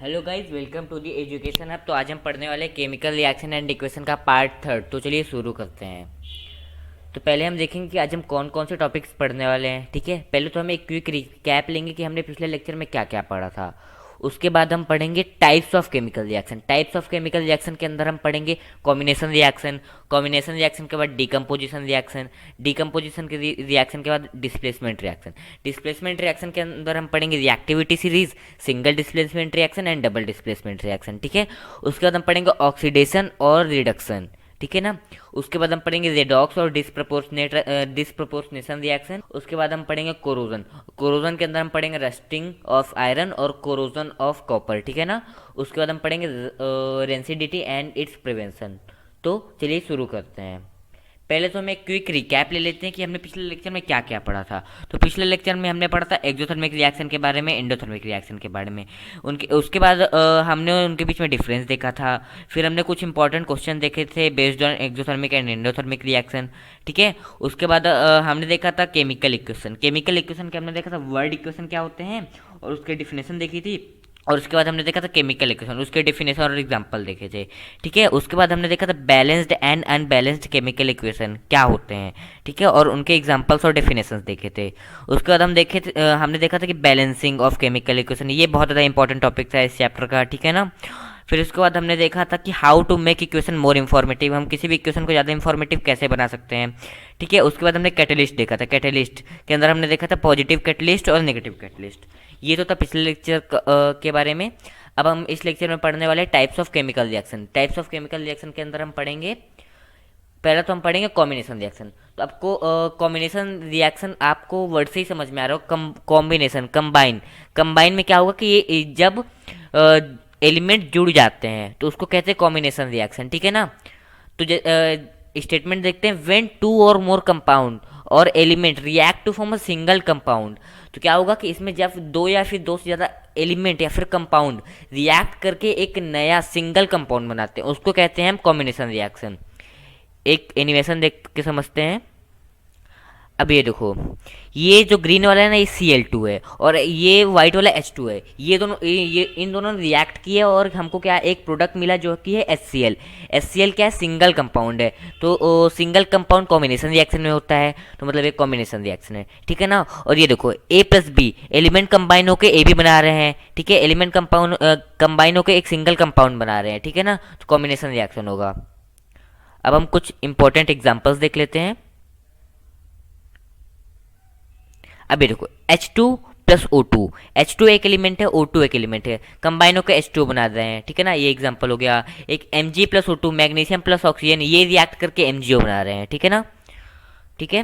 Hello guys, welcome to the education hub. तो आज हम पढ़ने वाले केमिकल रिएक्शन एंड इक्वेशन का पार्ट थर्ड। तो चलिए शुरू करते हैं। तो पहले हम देखेंगे कि आज हम कौन कौन से टॉपिक्स पढ़ने वाले हैं। ठीक है, पहले तो हम एक क्विक रिकैप लेंगे कि हमने पिछले लेक्चर में क्या क्या पढ़ा था। उसके बाद हम पढ़ेंगे types of chemical reaction. Types of chemical reaction के अंदर हम पढ़ेंगे कॉम्बिनेशन रिएक्शन। कॉम्बिनेशन रिएक्शन के बाद डिकम्पोजिशन रिएक्शन। डिकम्पोजिशन के रिएक्शन के बाद डिस्प्लेसमेंट रिएक्शन। डिस्प्लेसमेंट रिएक्शन के अंदर हम पढ़ेंगे reactivity series, single displacement reaction and double displacement reaction. ठीक है, उसके बाद हम पढ़ेंगे ऑक्सीडेशन और रिडक्शन। ठीक है ना। उसके बाद हम पढ़ेंगे रेडॉक्स और डिस्प्रपोर्शनेशन रिएक्शन। उसके बाद हम पढ़ेंगे कोरोजन। कोरोजन के अंदर हम पढ़ेंगे रस्टिंग ऑफ आयरन और कोरोजन ऑफ कॉपर। ठीक है ना। उसके बाद हम पढ़ेंगे रेंसिडिटी एंड इट्स प्रिवेंशन। तो चलिए शुरू करते हैं। पहले तो हम एक क्विक रिकैप ले लेते हैं कि हमने पिछले लेक्चर में क्या क्या पढ़ा था। तो पिछले लेक्चर में हमने पढ़ा था एक्सोथर्मिक रिएक्शन के बारे में, एंडोथर्मिक रिएक्शन के बारे में। उनके उसके बाद हमने उनके बीच में डिफरेंस देखा था। फिर हमने कुछ इंपॉर्टेंट क्वेश्चन देखे थे based on exothermic and endothermic reaction. ठीक है। उसके बाद हमने देखा था केमिकल इक्वेशन। केमिकल इक्वेशन के हमने देखा था वर्ड इक्वेशन क्या होते हैं और उसके डिफिनेशन देखी थी। और उसके बाद हमने देखा था केमिकल इक्वेशन, उसके डेफिनेशन और एग्जांपल देखे थे। ठीक है। उसके बाद हमने देखा था balanced and unbalanced chemical equation क्या होते हैं। ठीक है, और उनके एग्जांपल्स और डेफिनेशंस देखे थे। उसके बाद हमने देखा था कि बैलेंसिंग ऑफ केमिकल इक्वेशन, ये बहुत ज़्यादा इंपॉर्टेंट टॉपिक था इस चैप्टर का। ठीक है ना। फिर उसके बाद हमने देखा था कि how to make equation more informative, हम किसी भी इक्वेशन को ज़्यादा इन्फॉर्मेटिव कैसे बना सकते हैं। ठीक है। उसके बाद हमने कैटलिस्ट देखा था। कैटलिस्ट के अंदर हमने देखा था पॉजिटिव कैटलिस्ट और नेगेटिव कैटलिस्ट। ये तो था पिछले लेक्चर के बारे में। अब हम इस लेक्चर में पढ़ने वाले types of chemical reaction. Types of chemical reaction के अंदर हम पढ़ेंगे, पहला तो हम पढ़ेंगे कॉम्बिनेशन रिएक्शन। तो आपको कॉम्बिनेशन रिएक्शन आपको वर्ड से ही समझ में आ रहा हो। Combination, combine. कंबाइन में क्या होगा कि ये जब एलिमेंट जुड़ जाते हैं तो उसको कहते हैं कॉम्बिनेशन रिएक्शन। ठीक है ना। तो स्टेटमेंट देखते हैं, व्हेन टू और मोर कंपाउंड और element react to form a single compound. तो क्या होगा कि इसमें जब दो या फिर दो से ज़्यादा एलिमेंट या फिर कंपाउंड रिएक्ट करके एक नया सिंगल कंपाउंड बनाते हैं उसको कहते हैं हम कॉम्बिनेशन रिएक्शन। एक एनिमेशन देख के समझते हैं। अब ये देखो, ये जो ग्रीन वाला है ना ये Cl2 है और ये वाइट वाला H2 है। ये दोनों ये इन दोनों ने रिएक्ट किया और हमको क्या एक प्रोडक्ट मिला जो कि है HCl। HCl क्या है, सिंगल कंपाउंड है। तो सिंगल कंपाउंड कॉम्बिनेशन रिएक्शन में होता है, तो मतलब एक कॉम्बिनेशन रिएक्शन है। ठीक है ना। और ये देखो A+B, एलिमेंट कंबाइन होकर AB बना रहे हैं। ठीक है, एलिमेंट कंपाउंड कंबाइन होकर एक सिंगल कंपाउंड बना रहे हैं। ठीक है ना, तो कॉम्बिनेशन रिएक्शन होगा। अब हम कुछ इंपॉर्टेंट एग्जाम्पल्स देख लेते हैं। अभी देखो H2 प्लस O2, H2 एक एलिमेंट है, O2 एक एलिमेंट है, कंबाइन होकर H2 बना रहे हैं। ठीक है ना, ये एग्जांपल हो गया। एक Mg plus O2, magnesium plus oxygen, ये रिएक्ट करके MgO बना रहे हैं। ठीक है ना। ठीक है।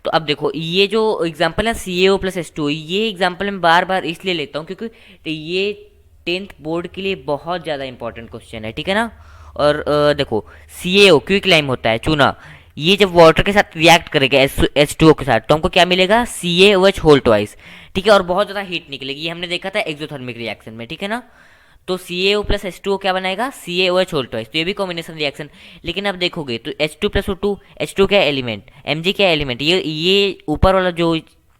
तो अब देखो ये जो एग्जांपल है CaO प्लस H2, ये एग्जांपल मैं बार बार इसलिए लेता हूँ क्योंकि ये 10th बोर्ड के लिए बहुत ज़्यादा इंपॉर्टेंट क्वेश्चन है। ठीक है ना। और देखो CaO क्विक लाइम होता है, चूना, ये जब वाटर के साथ रिएक्ट करेगा H2O के साथ तो हमको क्या मिलेगा, CaOH होल ट्वाइस। ठीक है, और बहुत ज़्यादा हीट निकलेगी, ये हमने देखा था एक्सोथर्मिक रिएक्शन में। ठीक है ना। तो CaO प्लस H2O क्या बनाएगा, CaOH होल ट्वाइस। तो ये भी कॉम्बिनेशन रिएक्शन। लेकिन अब देखोगे तो H2 प्लस O2, H2 क्या एलिमेंट, Mg क्या एलिमेंट। ये ऊपर वाला जो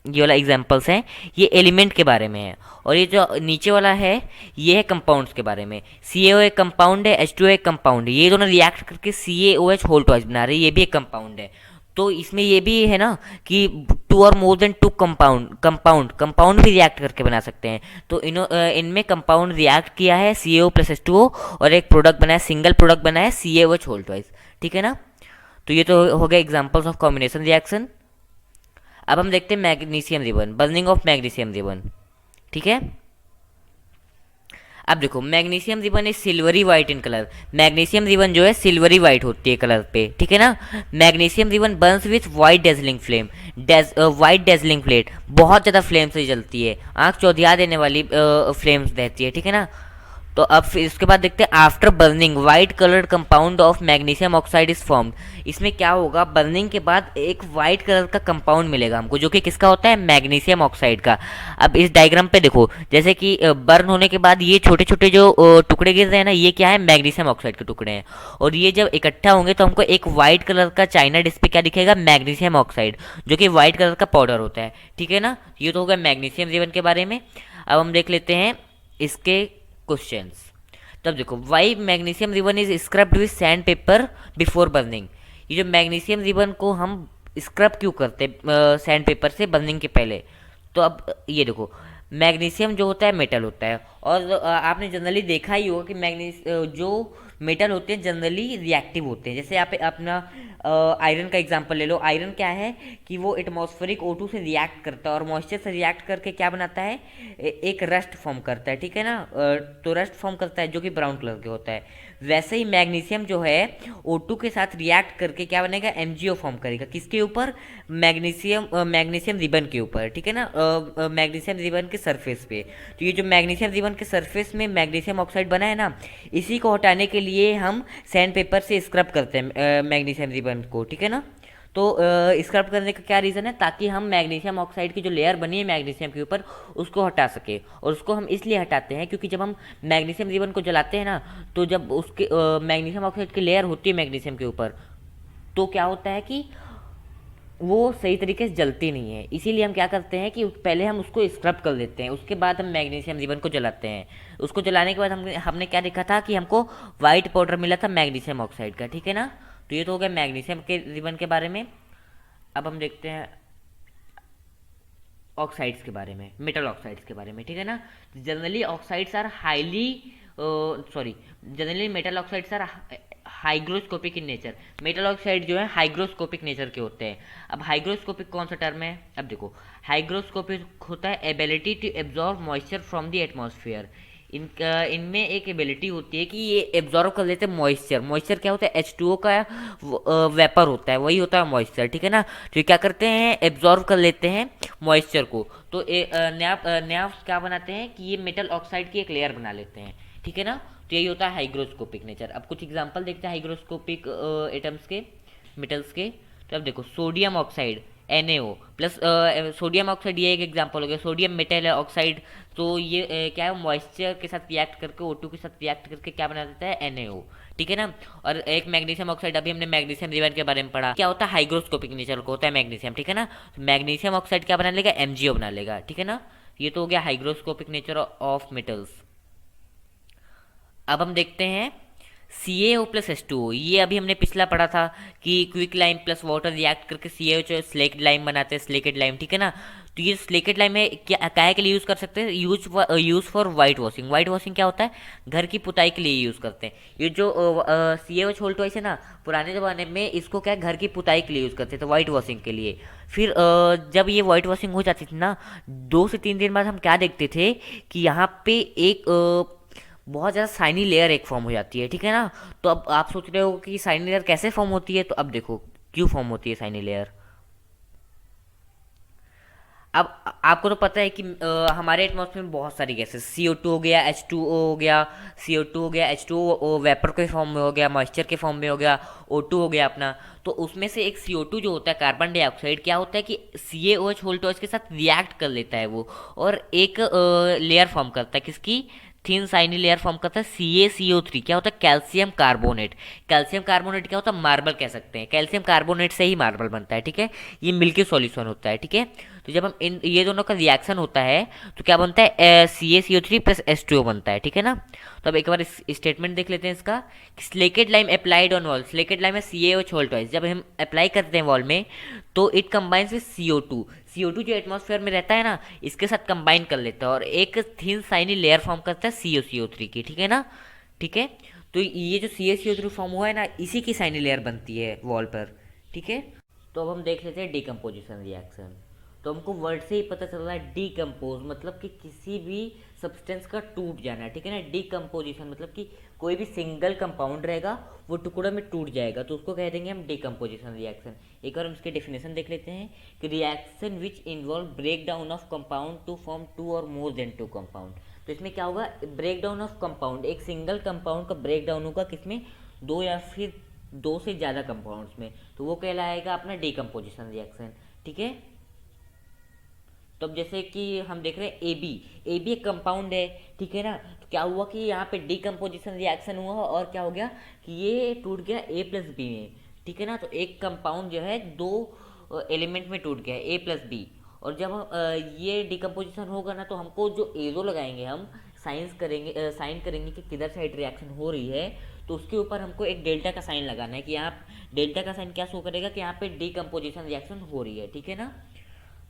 ये वाला एग्जाम्पल्स हैं ये एलिमेंट के बारे में है, और ये जो नीचे वाला है ये है कंपाउंड्स के बारे में। CaO एक कंपाउंड है, H2O एक कंपाउंड है, ये दोनों रिएक्ट करके CaOH होल ट्वाइस बना रहे हैं, ये भी एक कंपाउंड है। तो इसमें ये भी है ना कि टू और मोर देन टू कंपाउंड भी रिएक्ट करके बना सकते हैं। तो इनमें कंपाउंड रिएक्ट किया है CaO प्लस H2O और एक प्रोडक्ट बनाया, सिंगल प्रोडक्ट बनाया CaOH होल ट्वाइस। ठीक है ना। तो ये तो हो गया एग्जाम्पल्स ऑफ कॉम्बिनेशन रिएक्शन। अब हम देखते हैं magnesium ribbon, burning of magnesium ribbon. ठीक है। अब देखो magnesium ribbon is silvery white in colour. Magnesium ribbon जो है सिल्वरी वाइट होती है कलर पे। ठीक है ना। Magnesium ribbon Burns with white dazzling flame, white dazzling plate, बहुत ज़्यादा फ्लेम से जलती है, आँख चौधिया देने वाली फ्लेम्स रहती है। ठीक है ना। तो अब फिर इसके बाद देखते हैं after burning white coloured compound of magnesium oxide is formed. इसमें क्या होगा, बर्निंग के बाद एक वाइट कलर का कंपाउंड मिलेगा हमको जो कि किसका होता है, मैग्नीशियम ऑक्साइड का। अब इस डायग्राम पे देखो जैसे कि बर्न होने के बाद ये छोटे छोटे जो टुकड़े गिर रहे हैं ना, ये क्या है, मैग्नीशियम ऑक्साइड के टुकड़े हैं। और ये जब इकट्ठा होंगे तो हमको एक वाइट कलर का चाइना डिश पे क्या दिखेगा, मैग्नीशियम ऑक्साइड, जो कि वाइट कलर का पाउडर होता है। ठीक है ना। ये तो होगा मैग्नीशियम रिबन के बारे में। अब हम देख लेते हैं इसके क्वेश्चंस। तब देखो, why magnesium ribbon is scrubbed with sandpaper before burning. ये जो मैग्नीशियम रिबन को हम स्क्रब क्यों करते हैं सैंड पेपर से बर्निंग के पहले? तो अब ये देखो, मैग्नीशियम जो होता है मेटल होता है, और आपने जनरली देखा ही होगा कि जो मेटल होते हैं जनरली रिएक्टिव होते हैं। जैसे आप अपना आयरन का एग्जांपल ले लो। आयरन क्या है कि वो एटमॉस्फेरिक O2 से रिएक्ट करता है और मॉइस्चर से रिएक्ट करके क्या बनाता है, एक रस्ट फॉर्म करता है, ठीक है ना। तो रस्ट फॉर्म करता है जो कि ब्राउन कलर के होता है। वैसे ही मैग्नीशियम जो है O2 के साथ रिएक्ट करके क्या बनेगा, MgO फॉर्म करेगा। किसके ऊपर? मैग्नीशियम रिबन के ऊपर, ठीक है ना, मैग्नीशियम रिबन के सरफेस पे। तो ये जो मैग्नीशियम रिबन के सरफेस में मैग्नीशियम ऑक्साइड बना है ना, इसी को हटाने के लिए हम सैंड पेपर से स्क्रब करते हैं मैग्नीशियम रिबन को, ठीक है ना। तो स्क्रब करने का क्या रीज़न है? ताकि हम मैग्नीशियम ऑक्साइड की जो लेयर बनी है मैग्नीशियम के ऊपर उसको हटा सके। और उसको हम इसलिए हटाते हैं क्योंकि जब हम मैग्नीशियम रिबन को जलाते हैं ना, तो जब उसके मैग्नीशियम ऑक्साइड की लेयर होती है मैग्नीशियम के ऊपर, तो क्या होता है कि वो सही तरीके से जलती नहीं है। इसीलिए हम क्या करते हैं कि पहले हम उसको स्क्रब कर देते हैं, उसके बाद हम मैग्नीशियम रिबन को जलाते हैं। उसको जलाने के बाद हमने क्या देखा था कि हमको वाइट पाउडर मिला था मैग्नीशियम ऑक्साइड का, ठीक है ना। तो ये तो हो गया मैग्नीशियम के रिबन के बारे में। अब हम देखते हैं ऑक्साइड्स के बारे में, मेटल ऑक्साइड्स के बारे में, ठीक है ना। Generally oxides are highly sorry generally metal oxides are hygroscopic in nature. Metal oxide जो है हाइग्रोस्कोपिक नेचर के होते हैं। अब हाइग्रोस्कोपिक कौन सा टर्म है? अब देखो, हाइग्रोस्कोपिक होता है ability to absorb moisture from the atmosphere. इनमें एक एबिलिटी होती है कि ये एब्जॉर्व कर लेते हैं मॉइस्चर। मॉइस्चर क्या होता है? H2O का वेपर होता है, वही होता है मॉइस्चर, ठीक है ना। तो ये क्या करते हैं, एब्जॉर्व कर लेते हैं मॉइस्चर को। तो नया क्या बनाते हैं कि ये मेटल ऑक्साइड की एक लेयर बना लेते हैं, ठीक है ना। तो यही होता है हाइग्रोस्कोपिक नेचर। अब कुछ एग्जांपल देखते हैं हाइग्रोस्कोपिक एटम्स के, मेटल्स के। तो अब देखो, sodium oxide NaO plus sodium oxide, ये एक एग्जांपल हो गया। सोडियम मेटल है ऑक्साइड, तो ये क्या है, मॉइस्चर के साथ रिएक्ट करके O2 के साथ रिएक्ट करके क्या बना देता है, NaO, ठीक है ना। और एक मैग्नीशियम ऑक्साइड, अभी हमने मैग्नीशियम रिबन के बारे में पढ़ा, क्या होता है, हाइग्रोस्कोपिक नेचर को होता है मैग्नीशियम, ठीक है ना। मैग्नीशियम ऑक्साइड क्या बना लेगा, MgO बना लेगा, ठीक है ना। ये तो हो गया हाइग्रोस्कोपिक नेचर ऑफ मेटल्स। अब हम देखते हैं CaO प्लस H2O। ये अभी हमने पिछला पढ़ा था कि quick lime plus water react करके CaO स्लेकेट लाइम बनाते हैं, स्लेकेट लाइम, ठीक है ना। तो ये स्लेकेट लाइम है, क्या काहे के लिए यूज़ कर सकते हैं? Use for white washing. White washing क्या होता है? घर की पुताई के लिए यूज़ करते हैं। ये जो CaO छोल टॉयस है ना, पुराने ज़माने में इसको क्या घर की पुताई के लिए यूज़ करते थे, वाइट वॉशिंग के लिए। फिर जब ये वाइट वॉशिंग हो जाती थी ना, 2 से 3 दिन बाद हम क्या देखते थे कि यहाँ पे एक बहुत ज़्यादा साइनी लेयर एक फॉर्म हो जाती है, ठीक है ना। तो अब आप सोच रहे हो कि साइनी लेयर कैसे फॉर्म होती है? तो अब देखो क्यों फॉर्म होती है साइनी लेयर। अब आपको तो पता है कि हमारे एटमॉस्फेयर में बहुत सारी गैसेस, CO2 हो गया, H2O हो गया, CO2 हो गया, H2O वेपर के फॉर्म में हो गया, मॉइस्चर के फॉर्म में हो गया, O2 हो गया अपना। तो उसमें से एक CO2 जो होता है, कार्बन डाइऑक्साइड, क्या होता है कि CaOH होल्टोस के साथ रिएक्ट कर लेता है वो, और एक लेयर फॉर्म करता है, किसकी, थिन साइनी लेयर फॉर्म करता है CaCO3। क्या होता है, कैल्शियम कार्बोनेट। कैल्शियम कार्बोनेट क्या होता है, मार्बल कह सकते हैं। कैल्शियम कार्बोनेट से ही मार्बल बनता है, ठीक है। ये मिलके सॉल्यूशन होता है, ठीक है। तो जब हम इन ये दोनों का रिएक्शन होता है तो क्या बनता है, CaCO3 प्लस H2O बनता है, ठीक है ना। तो अब एक बार स्टेटमेंट देख लेते हैं इसका। Slaked lime applied on wall. Slaked lime है CaOH होल ट्वाइस, जब हम अप्लाई करते हैं वॉल में तो it combines with CO2। CO2 जो एटमॉस्फेयर में रहता है ना, इसके साथ कंबाइन कर लेता है और एक थिन साइनी लेयर फॉर्म करता है CaCO3 की, ठीक है ना। ठीक है, तो ये जो CaCO3 फॉर्म हुआ है ना, इसी की साइनी लेयर बनती है वॉल पर, ठीक है। तो अब हम देख लेते हैं डिकम्पोजिशन रिएक्शन। तो हमको वर्ड से ही पता चल रहा है डिकम्पोज मतलब कि किसी भी सब्सटेंस का टूट जाना, ठीक है ना। डिकम्पोजिशन मतलब कि कोई भी सिंगल कंपाउंड रहेगा वो टुकड़ों में टूट जाएगा, तो उसको कह देंगे हम डिकम्पोजिशन रिएक्शन। एक बार हम इसके डेफिनेशन देख लेते हैं कि reaction which involve break down of compound to form 2 और मोर देन 2 कंपाउंड। तो इसमें क्या होगा, ब्रेक डाउन ऑफ कंपाउंड, एक सिंगल कंपाउंड का ब्रेक डाउन होगा किसमें, 2 या फिर 2 से ज़्यादा कंपाउंड्स में, तो वो कहलाएगा अपना डिकम्पोजिशन रिएक्शन, ठीक है। तो अब जैसे कि हम देख रहे हैं ए बी एक कंपाउंड है, ठीक है ना। तो क्या हुआ कि यहाँ पे डिकम्पोजिशन रिएक्शन हुआ और क्या हो गया कि ये टूट गया ए प्लस बी में, ठीक है ना। तो एक कंपाउंड जो है 2 एलिमेंट में टूट गया A प्लस बी, और जब ये डिकम्पोजिशन होगा ना तो हमको जो एरो लगाएंगे हम साइन करेंगे कि किधर साइड रिएक्शन हो रही है, तो उसके ऊपर हमको एक डेल्टा का साइन लगाना है कि यहाँ डेल्टा का साइन क्या शो करेगा कि यहाँ पे डीकम्पोजिशन रिएक्शन हो रही है, ठीक है ना।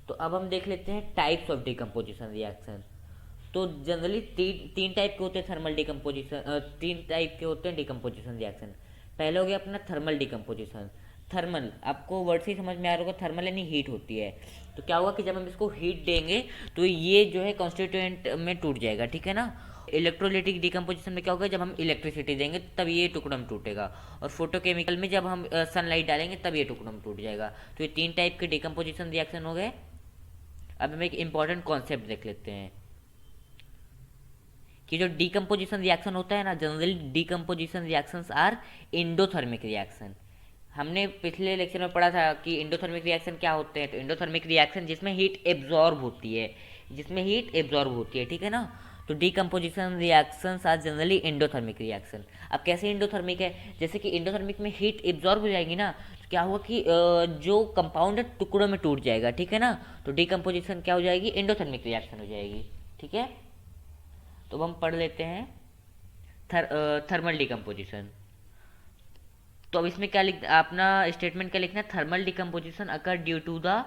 तो अब हम देख लेते हैं टाइप्स ऑफ डीकम्पोजिशन रिएक्शन। तो जनरली तीन टाइप के होते हैं थर्मल डिकम्पोजिशन, तीन टाइप के होते हैं डिकम्पोजिशन रिएक्शन। पहले हो गया अपना थर्मल डिकम्पोजिशन। थर्मल आपको वर्ड से ही समझ में आ रहा होगा, थर्मल यानी हीट होती है। तो क्या होगा कि जब हम इसको हीट देंगे तो ये जो है कॉन्स्टिट्यूएंट में टूट जाएगा, ठीक है ना। इलेक्ट्रोलिटिक डिकम्पोजिशन में क्या होगा, जब हम इलेक्ट्रिसिटी देंगे तब ये टुकड़ा में टूटेगा, और फोटोकेमिकल में जब हम सनलाइट डालेंगे तब ये टुकड़ा में टूट जाएगा। तो ये तीन टाइप के डिकम्पोजिशन रिएक्शन हो गए। अब हम एक इंपॉर्टेंट कॉन्सेप्ट देख लेते हैं कि जो डीकम्पोजिशन रिएक्शन होता है ना, generally decomposition reactions are endothermic reaction. हमने पिछले लेक्चर में पढ़ा था कि एंडोथर्मिक रिएक्शन क्या होते हैं। तो एंडोथर्मिक रिएक्शन जिसमें हीट एब्जॉर्ब होती है, ठीक है ना। तो decomposition reactions are generally endothermic reaction. अब कैसे एंडोथर्मिक है, जैसे कि एंडोथर्मिक में हीट एब्जॉर्ब हो जाएगी ना, तो क्या हुआ कि जो कंपाउंड है टुकड़ों में टूट जाएगा, ठीक है ना। तो डीकम्पोजिशन क्या हो जाएगी, एंडोथर्मिक रिएक्शन हो जाएगी, ठीक है। तो हम पढ़ लेते हैं थर्मल डिकम्पोजिशन। तो अब इसमें क्या अपना स्टेटमेंट क्या लिखना है, thermal decomposition occur due to the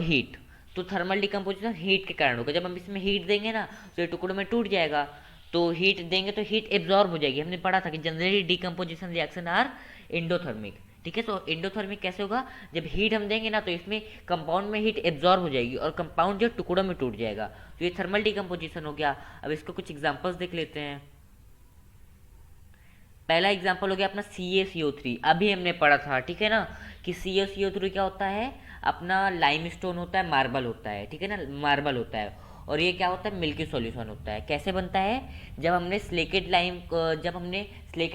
heat. तो थर्मल डिकम्पोजिशन हीट के कारण होगा। जब हम इसमें हीट देंगे ना तो ये टुकड़ों में टूट जाएगा। तो हीट देंगे तो हीट एब्जॉर्ब हो जाएगी। हमने पढ़ा था कि generally decomposition reaction are endothermic, ठीक है। तो एंडोथर्मिक कैसे होगा, जब हीट हम देंगे ना तो इसमें कंपाउंड में हीट एब्जॉर्ब हो जाएगी और कंपाउंड जो टुकड़ों में टूट जाएगा। तो ये थर्मल डिकम्पोजिशन हो गया। अब इसको कुछ एग्जांपल्स देख लेते हैं। पहला एग्जांपल हो गया अपना CaCO3। अभी हमने पढ़ा था, ठीक है ना, कि CaCO3 क्या होता है, अपना लाइमस्टोन होता है, मार्बल होता है, ठीक है ना, मार्बल होता है। और ये क्या होता है, मिल्की सॉल्यूशन होता है। कैसे बनता है, जब हमने स्लेकेट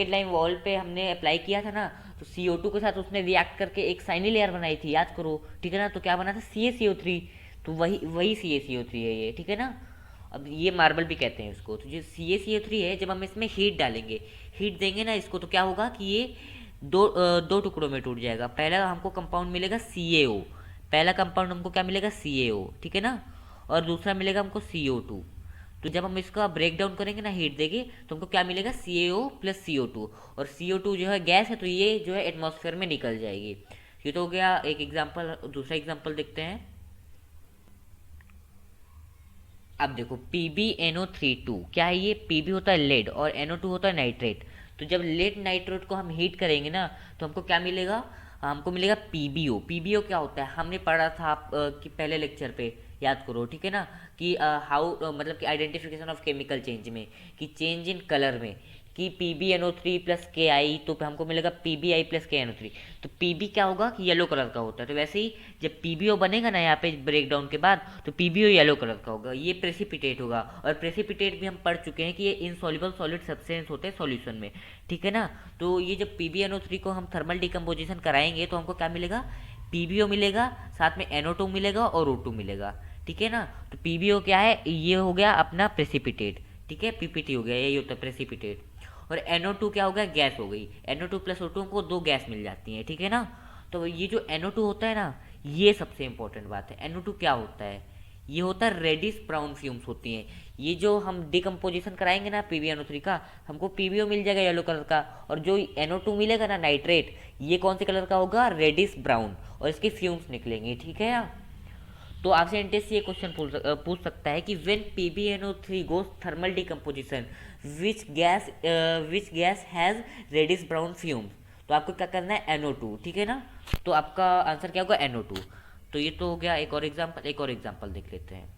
लाइम वॉल पे हमने अप्लाई किया था ना, तो CO2 के साथ उसने रिएक्ट करके एक साइनी लेयर बनाई थी, याद करो, ठीक है ना। तो क्या बना था, CaCO3। तो वही CaCO3 है ये, ठीक है ना। अब ये मार्बल भी कहते हैं इसको। तो जो CaCO3 है, जब हम इसमें हीट डालेंगे, हीट देंगे ना इसको, तो क्या होगा कि ये दो टुकड़ों में टूट जाएगा। पहला हमको कंपाउंड मिलेगा CaO, पहला कंपाउंड हमको क्या मिलेगा, CaO, ठीक है ना। और दूसरा मिलेगा हमको CO2। तो जब हम इसका ब्रेक डाउन करेंगे ना हीट देंगे, तो हमको क्या मिलेगा, CaO प्लस CO2। और CO2 जो है गैस है, तो ये जो है एटमॉस्फेयर में निकल जाएगी। ये तो हो गया एक एग्जाम्पल। दूसरा एग्जाम्पल देखते हैं। अब देखो PbNO32 क्या है, ये Pb होता है लेड और NO2 होता है नाइट्रेट। तो जब लेड नाइट्रेट को हम हीट करेंगे ना, तो हमको क्या मिलेगा, हमको मिलेगा PbO। PbO क्या होता है, हमने पढ़ा था कि पहले लेक्चर पे, याद करो, ठीक है ना, कि हाउ मतलब कि आइडेंटिफिकेशन ऑफ केमिकल चेंज में, कि चेंज इन कलर में, कि PbNO3 प्लस KI, तो हमको मिलेगा PbI प्लस KNO3। तो Pb क्या होगा कि येलो कलर का होता है। तो वैसे ही जब PbO बनेगा ना यहाँ पे ब्रेक डाउन के बाद, तो PbO येलो कलर का होगा, ये प्रेसिपिटेट होगा। और प्रेसिपिटेट भी हम पढ़ चुके हैं कि ये इनसॉल्युबल सॉलिड सब्सटेंस होते हैं सॉल्यूशन में, ठीक है ना। तो ये जब PbNO3 को हम थर्मल डिकम्पोजिशन कराएंगे तो हमको क्या मिलेगा, PbO मिलेगा, साथ में NO2 मिलेगा और O2 मिलेगा, ठीक है ना। तो PbO क्या है, ये हो गया अपना प्रेसिपिटेट, ठीक है, PPT हो गया, यही होता है प्रेसिपिटेट। और NO2 क्या हो गया, गैस हो गई। NO2 प्लस O2 को दो गैस मिल जाती हैं, ठीक है ना। तो ये जो NO2 होता है ना, ये सबसे इंपॉर्टेंट बात है। NO2 क्या होता है, ये होता है रेडिश ब्राउन फ्यूम्स होती हैं। ये जो हम डिकम्पोजिशन कराएंगे ना PbNO3 का, हमको PbO मिल जाएगा येलो कलर का, और जो NO2 मिलेगा ना नाइट्रेट, ये कौन से कलर का होगा, रेडिश ब्राउन, और इसके फ्यूम्स निकलेंगे, ठीक है ना। तो आपसे एंटेस ये क्वेश्चन पूछ सकता है कि when PbNO3 goes thermal decomposition which gas has reddish brown fumes. तो आपको क्या करना है, NO2, ठीक है ना। तो आपका आंसर क्या होगा, NO2। तो ये तो हो गया एक और एग्जांपल देख लेते हैं।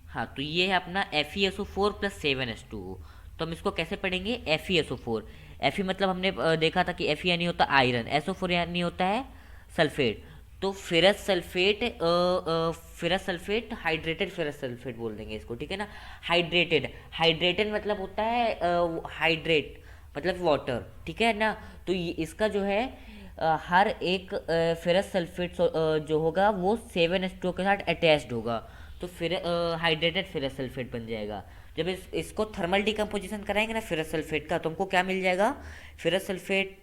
हाँ, तो ये है अपना FeSO4 प्लस 7H2O। तो हम इसको कैसे पढ़ेंगे, FeSO4। Fe मतलब हमने देखा था कि Fe यानी होता है आयरन, SO4 यानी होता है सल्फेट। तो ferrous sulphate hydrated ferrous sulphate बोल देंगे इसको, ठीक है ना। हाइड्रेटेड मतलब होता है हाइड्रेट मतलब वाटर, ठीक है ना। तो इसका जो है हर एक फेरस सल्फेट जो होगा वो 7H2O के साथ अटैच्ड होगा। तो फिर हाइड्रेटेड फेरस सल्फेट बन जाएगा। जब इसको थर्मल डिकम्पोजिशन कराएंगे ना फेरस सल्फेट का, तो हमको क्या मिल जाएगा, फेरस सल्फेट।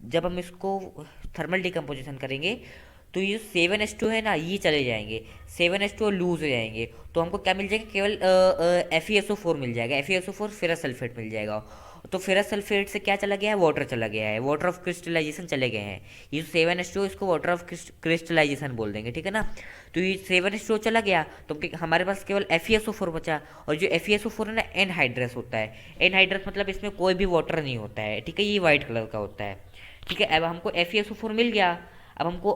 जब हम इसको थर्मल डिकम्पोजिशन करेंगे तो ये 7H2 है ना, ये चले जाएंगे, 7H2 लूज हो जाएंगे, तो हमको क्या मिल जाएगा, केवल FeSO4 मिल जाएगा, FeSO4 फेरस सल्फेट मिल जाएगा। तो फेरस सल्फेट से क्या चला गया है, वाटर चला गया है, वाटर ऑफ क्रिस्टलाइजेशन चले गए हैं। ये 7H2 इसको वाटर ऑफ क्रिस्टलाइजेशन बोल देंगे, ठीक है ना। तो ये 7H2 चला गया, तो हमारे पास केवल FeSO4 बचा। और जो FeSO4 है ना, एनहाइड्रस होता है। एनहाइड्रस मतलब इसमें कोई भी वाटर नहीं होता है, ठीक है, ये वाइट कलर का होता है, ठीक है। अब हमको FeSO4 मिल गया। अब हमको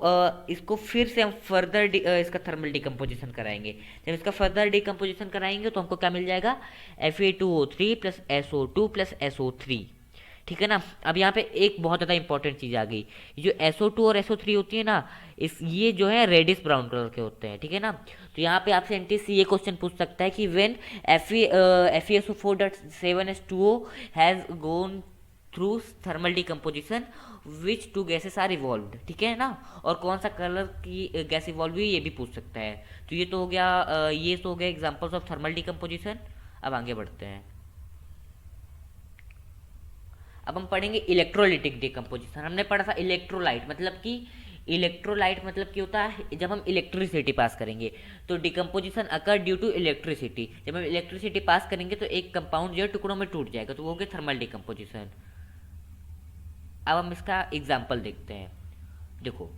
इसको फिर से हम फर्दर इसका थर्मल डिकम्पोजिशन कराएंगे। जब इसका फर्दर डिकम्पोजिशन कराएंगे तो हमको क्या मिल जाएगा, Fe2O3 plus SO2 plus SO3, ठीक है ना। अब यहाँ पे एक बहुत ज़्यादा इंपॉर्टेंट चीज़ आ गई, ये जो SO2 और SO3 होती है ना, ये जो है रेडिश ब्राउन कलर के होते हैं, ठीक है ना। तो यहाँ पे आपसे एनटीएससी ये क्वेश्चन पूछ सकता है कि when FeSO4.7H2O has gone through thermal decomposition which two gases are evolved, ठीक है ना। और कौन सा कलर की गैस इवॉल्व हुई, ये भी पूछ सकता है। तो ये तो हो गया ये तो हो गया एग्जांपल्स ऑफ थर्मल डिकम्पोजिशन। अब आगे बढ़ते हैं। अब हम पढ़ेंगे इलेक्ट्रोलिटिक डिकम्पोजिशन। हमने पढ़ा था इलेक्ट्रोलाइट मतलब कि, इलेक्ट्रोलाइट मतलब क्या होता है, जब हम इलेक्ट्रिसिटी पास करेंगे तो decomposition occur due to electricity. जब हम इलेक्ट्रिसिटी पास करेंगे तो एक कंपाउंड जो है टुकड़ों में टूट जाएगा, तो वो हो गया थर्मल डिकम्पोजिशन। अब हम इसका एग्जाम्पल देखते हैं। देखो,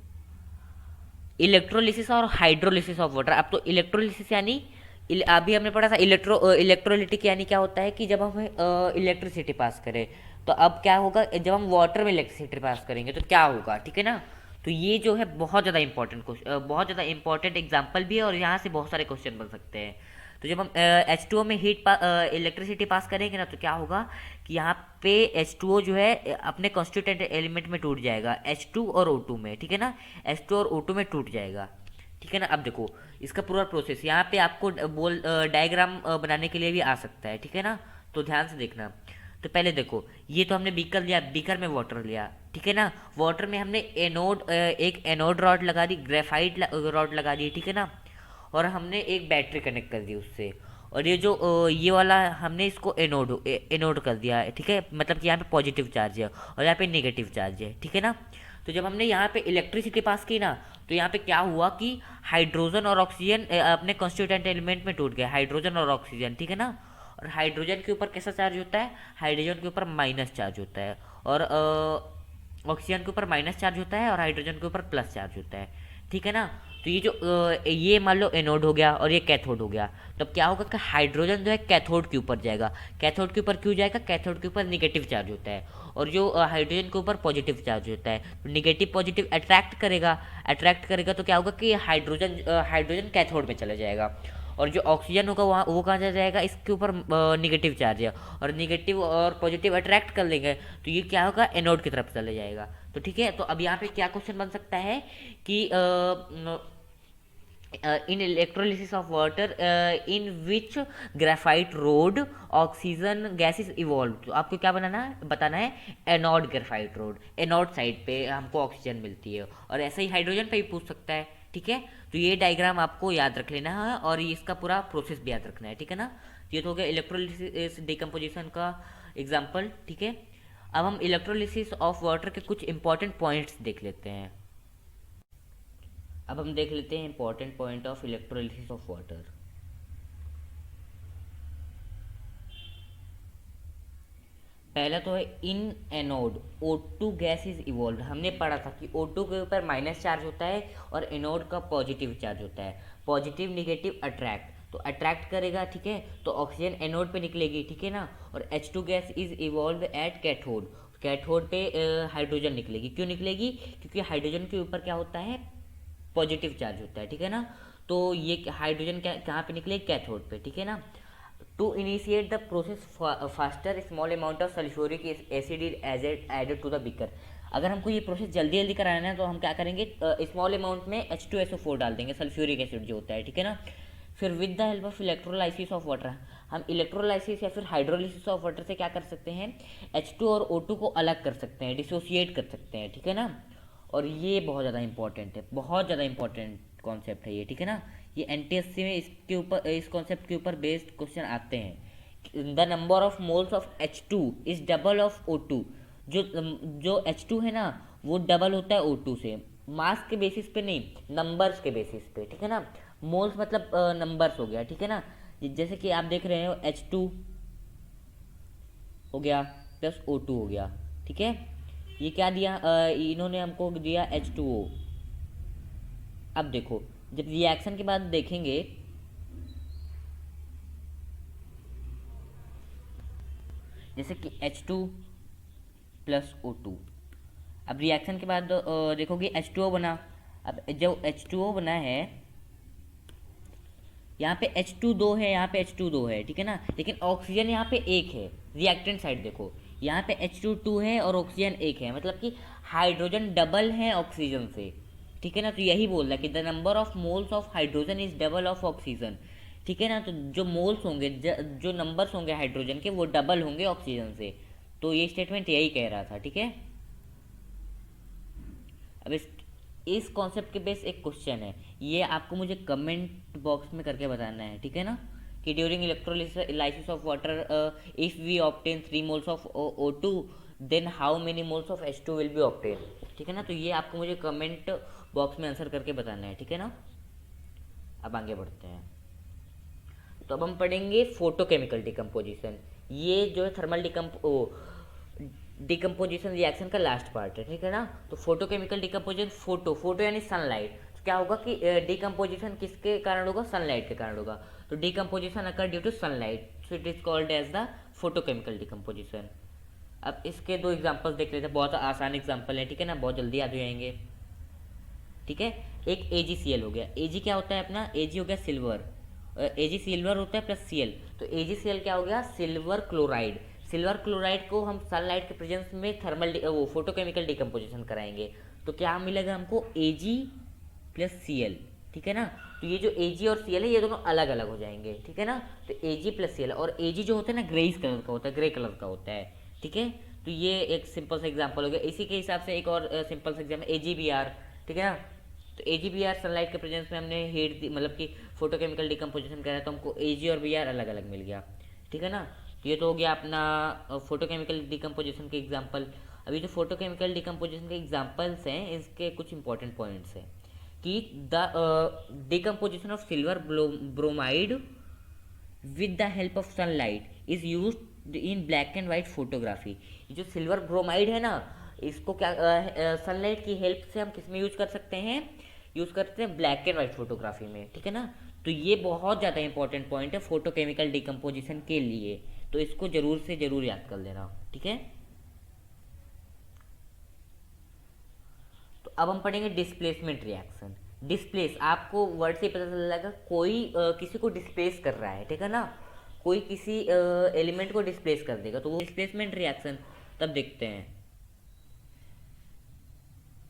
इलेक्ट्रोलिसिस और हाइड्रोलिसिस ऑफ वाटर। अब तो इलेक्ट्रोलिसिस यानी अभी हमने पढ़ा था इलेक्ट्रोलिटिक यानी क्या होता है कि जब हम इलेक्ट्रिसिटी पास करें, तो अब क्या होगा, जब हम वाटर में इलेक्ट्रिसिटी पास करेंगे तो क्या होगा, ठीक है ना। तो ये जो है बहुत ज़्यादा इंपॉर्टेंट क्वेश्चन, बहुत ज़्यादा इंपॉर्टेंट एग्जाम्पल भी है, और यहाँ से बहुत सारे क्वेश्चन बन सकते हैं। तो जब हम H2O में इलेक्ट्रिसिटी पास करेंगे ना, तो क्या होगा कि यहाँ पे H2O जो है अपने कॉन्स्टिट्यूएंट एलिमेंट में टूट जाएगा, H2 और O2 में, ठीक है ना, H2 और O2 में टूट जाएगा, ठीक है ना। अब देखो इसका पूरा प्रोसेस, यहाँ पे आपको डायग्राम बनाने के लिए भी आ सकता है, ठीक है ना। तो ध्यान से देखना। तो पहले देखो, ये तो हमने बीकर लिया, बीकर में वाटर लिया, ठीक है ना। वाटर में हमने एक एनोड रॉड लगा दी, ग्रेफाइट रॉड लगा दी, ठीक है ना। और हमने एक बैटरी कनेक्ट कर दी उससे, और ये जो ये वाला हमने इसको एनोड कर दिया है, ठीक है, मतलब कि यहाँ पे पॉजिटिव चार्ज है और यहाँ पे नेगेटिव चार्ज है, ठीक है ना। तो जब हमने यहाँ पे इलेक्ट्रिसिटी पास की ना, तो यहाँ पे क्या हुआ कि हाइड्रोजन और ऑक्सीजन अपने कॉन्स्टिट्यूएंट एलिमेंट में टूट गए, हाइड्रोजन और ऑक्सीजन, ठीक है ना। और हाइड्रोजन के ऊपर कैसा चार्ज होता है, हाइड्रोजन के ऊपर माइनस चार्ज होता है, और ऑक्सीजन के ऊपर माइनस चार्ज होता है, और हाइड्रोजन के ऊपर प्लस चार्ज होता है, ठीक है ना। तो ये जो ये मान लो एनोड हो गया और ये कैथोड हो गया, तो अब क्या होगा कि हाइड्रोजन जो है कैथोड के ऊपर जाएगा। कैथोड के ऊपर क्यों जाएगा, कैथोड के ऊपर निगेटिव चार्ज होता है, और जो हाइड्रोजन के ऊपर पॉजिटिव चार्ज होता है, तो निगेटिव पॉजिटिव अट्रैक्ट करेगा, तो क्या होगा कि हाइड्रोजन कैथोड में चला जाएगा, और जो ऑक्सीजन होगा वहाँ वो कहाँ जाएगा, इसके ऊपर निगेटिव चार्ज है, और निगेटिव और पॉजिटिव अट्रैक्ट कर लेंगे, तो ये क्या होगा, एनोड की तरफ चले जाएगा। तो ठीक है, तो अब यहाँ पे क्या क्वेश्चन बन सकता है कि in electrolysis of water in which graphite rod oxygen gas is evolved। तो आपको क्या बताना है anode graphite road, anode side पे हमको ऑक्सीजन मिलती है, और ऐसा ही हाइड्रोजन पे भी पूछ सकता है, ठीक है। तो ये डायग्राम आपको याद रख लेना है, और ये इसका पूरा प्रोसेस भी याद रखना है, ठीक है ना। ये तो हो गया इलेक्ट्रोलिसिस डिकम्पोजिशन का एग्जाम्पल, ठीक है। अब हम इलेक्ट्रोलिसिस ऑफ वाटर के कुछ इंपॉर्टेंट पॉइंट्स देख लेते हैं। अब हम देख लेते हैं important point of electrolysis of water. पहला तो है in anode O2 gas is evolve. हमने पढ़ा था कि O2 के ऊपर माइनस चार्ज होता है और एनोड का पॉजिटिव चार्ज होता है, पॉजिटिव निगेटिव अट्रैक्ट, तो अट्रैक्ट करेगा, ठीक है, तो ऑक्सीजन एनोड पे निकलेगी, ठीक है ना। और H2 gas is evolve at cathode, cathode पे हाइड्रोजन निकलेगी, क्यों निकलेगी, क्योंकि हाइड्रोजन के ऊपर क्या होता है, पॉजिटिव चार्ज होता है, ठीक है ना। तो ये हाइड्रोजन कहाँ पे निकले, कैथोड पे, ठीक है ना। To initiate the process faster small amount of sulphuric acid is added to the beaker. अगर हमको ये प्रोसेस जल्दी जल्दी कराना है तो हम क्या करेंगे, स्मॉल अमाउंट में H2SO4 डाल देंगे, सल्फ्यूरिक एसिड जो होता है, ठीक है ना। फिर with the help of electrolysis of water, हम इलेक्ट्रोलाइसिस या फिर हाइड्रोलिसिस ऑफ वाटर से क्या कर सकते हैं, H2 और O2 को अलग कर सकते हैं, डिसोसिएट कर सकते हैं, ठीक है ना। और ये बहुत ज़्यादा इंपॉर्टेंट है, बहुत ज़्यादा इंपॉर्टेंट कॉन्सेप्ट है ये, ठीक है ना। ये एनटीएससी में इसके ऊपर, इस कॉन्सेप्ट के ऊपर बेस्ड क्वेश्चन आते हैं। The number of moles of H2 is double of O2। जो H2 है ना वो डबल होता है O2 से, मास के बेसिस पे नहीं, नंबर्स के बेसिस पे, ठीक है ना। मोल्स मतलब नंबर्स हो गया, ठीक है ना। जैसे कि आप देख रहे हो H2 हो गया प्लस O2 हो गया, ठीक है। ये क्या दिया, इन्होंने हमको दिया H2O। अब देखो, जब रिएक्शन के बाद देखेंगे, जैसे कि H2 प्लस O2, अब रिएक्शन के बाद देखोगे H2O बना। अब जब H2O बना है, यहाँ पे H2 दो है, यहाँ पे H2 दो है, ठीक है ना, लेकिन ऑक्सीजन यहाँ पे एक है। रिएक्टेंट साइड देखो, यहाँ पे H2 है और ऑक्सीजन एक है, मतलब कि हाइड्रोजन डबल है ऑक्सीजन से, ठीक है ना। तो यही बोल रहा है कि the number of moles of hydrogen is double of oxygen, ठीक है ना। तो जो मोल्स होंगे, जो नंबर्स होंगे हाइड्रोजन के, वो डबल होंगे ऑक्सीजन से। तो ये स्टेटमेंट यही कह रहा था, ठीक है। अब इस कॉन्सेप्ट के बेस एक क्वेश्चन है, ये आपको मुझे कमेंट बॉक्स में करके बताना है, ठीक है ना, कि during electrolysis of water if we obtain 3 moles of O2 then how many moles of H2 will be obtain, ठीक है ना। तो ये आपको मुझे कमेंट बॉक्स में आंसर करके बताना है, ठीक है ना। अब आगे बढ़ते हैं। तो अब हम पढ़ेंगे फोटोकेमिकल डिकम्पोजिशन। ये जो है थर्मल डिकम्पोजिशन रिएक्शन का लास्ट पार्ट है, ठीक है ना। तो फोटोकेमिकल डिकम्पोजिशन, फोटो यानी सनलाइट। तो क्या होगा कि डिकम्पोजिशन किसके कारण होगा, सनलाइट के कारण होगा। तो decomposition occur due to sunlight, so it is called as the photochemical decomposition. अब इसके दो एग्जांपल्स देख लेते हैं, बहुत आसान एग्जांपल है, ठीक है ना, बहुत जल्दी याद हो जाएंगे, ठीक है। एक AgCl हो गया। Ag क्या होता है अपना, Ag हो गया सिल्वर, Ag सिल्वर होता है प्लस Cl, तो AgCl क्या हो गया, सिल्वर क्लोराइड। सिल्वर क्लोराइड को हम सनलाइट के प्रेजेंस में थर्मल वो फोटोकेमिकल डिकम्पोजिशन कराएंगे, तो क्या मिलेगा हमको, Ag प्लस Cl, ठीक है ना। तो ये जो Ag और Cl है, ये दोनों अलग अलग हो जाएंगे, ठीक है ना। तो Ag प्लस Cl, और Ag जो होता है ना ग्रेइश कलर का होता है, ग्रे कलर का होता है, ठीक है। तो ये एक सिंपल सा एग्जाम्पल हो गया। इसी के हिसाब से एक और सिंपल सा एग्जाम्पल AgBr, ठीक है ना। तो AgBr सनलाइट के प्रेजेंस में हमने हीट दी, मतलब कि फोटोकेमिकल डिकम्पोजिशन करा, तो हमको Ag और Br अलग अलग मिल गया, ठीक है ना। तो ये तो हो गया अपना फोटोकेमिकल डिकम्पोजिशन के एग्जाम्पल। अभी जो फोटोकेमिकल डिकम्पोजिशन के एग्जाम्पल्स हैं, इसके कुछ इंपॉर्टेंट पॉइंट्स हैं कि the decomposition of silver bromide with the help of sunlight is use in black and white photography. जो सिल्वर ब्रोमाइड है ना, इसको क्या सनलाइट की हेल्प से हम किस में यूज कर सकते हैं, यूज करते हैं ब्लैक एंड वाइट फोटोग्राफी में, ठीक है ना। तो ये बहुत ज़्यादा इंपॉर्टेंट पॉइंट है फोटोकेमिकल डिकम्पोजिशन के लिए, तो इसको जरूर से जरूर याद कर लेना, ठीक है। तो अब हम पढ़ेंगे डिस्प्लेसमेंट रिएक्शन। डिस्प्लेस, आपको वर्ड से पता चल जाएगा, कोई किसी को डिस्प्लेस कर रहा है, ठीक है ना, कोई किसी एलिमेंट को डिस्प्लेस कर देगा, तो वो डिस्प्लेसमेंट रिएक्शन। तब देखते हैं,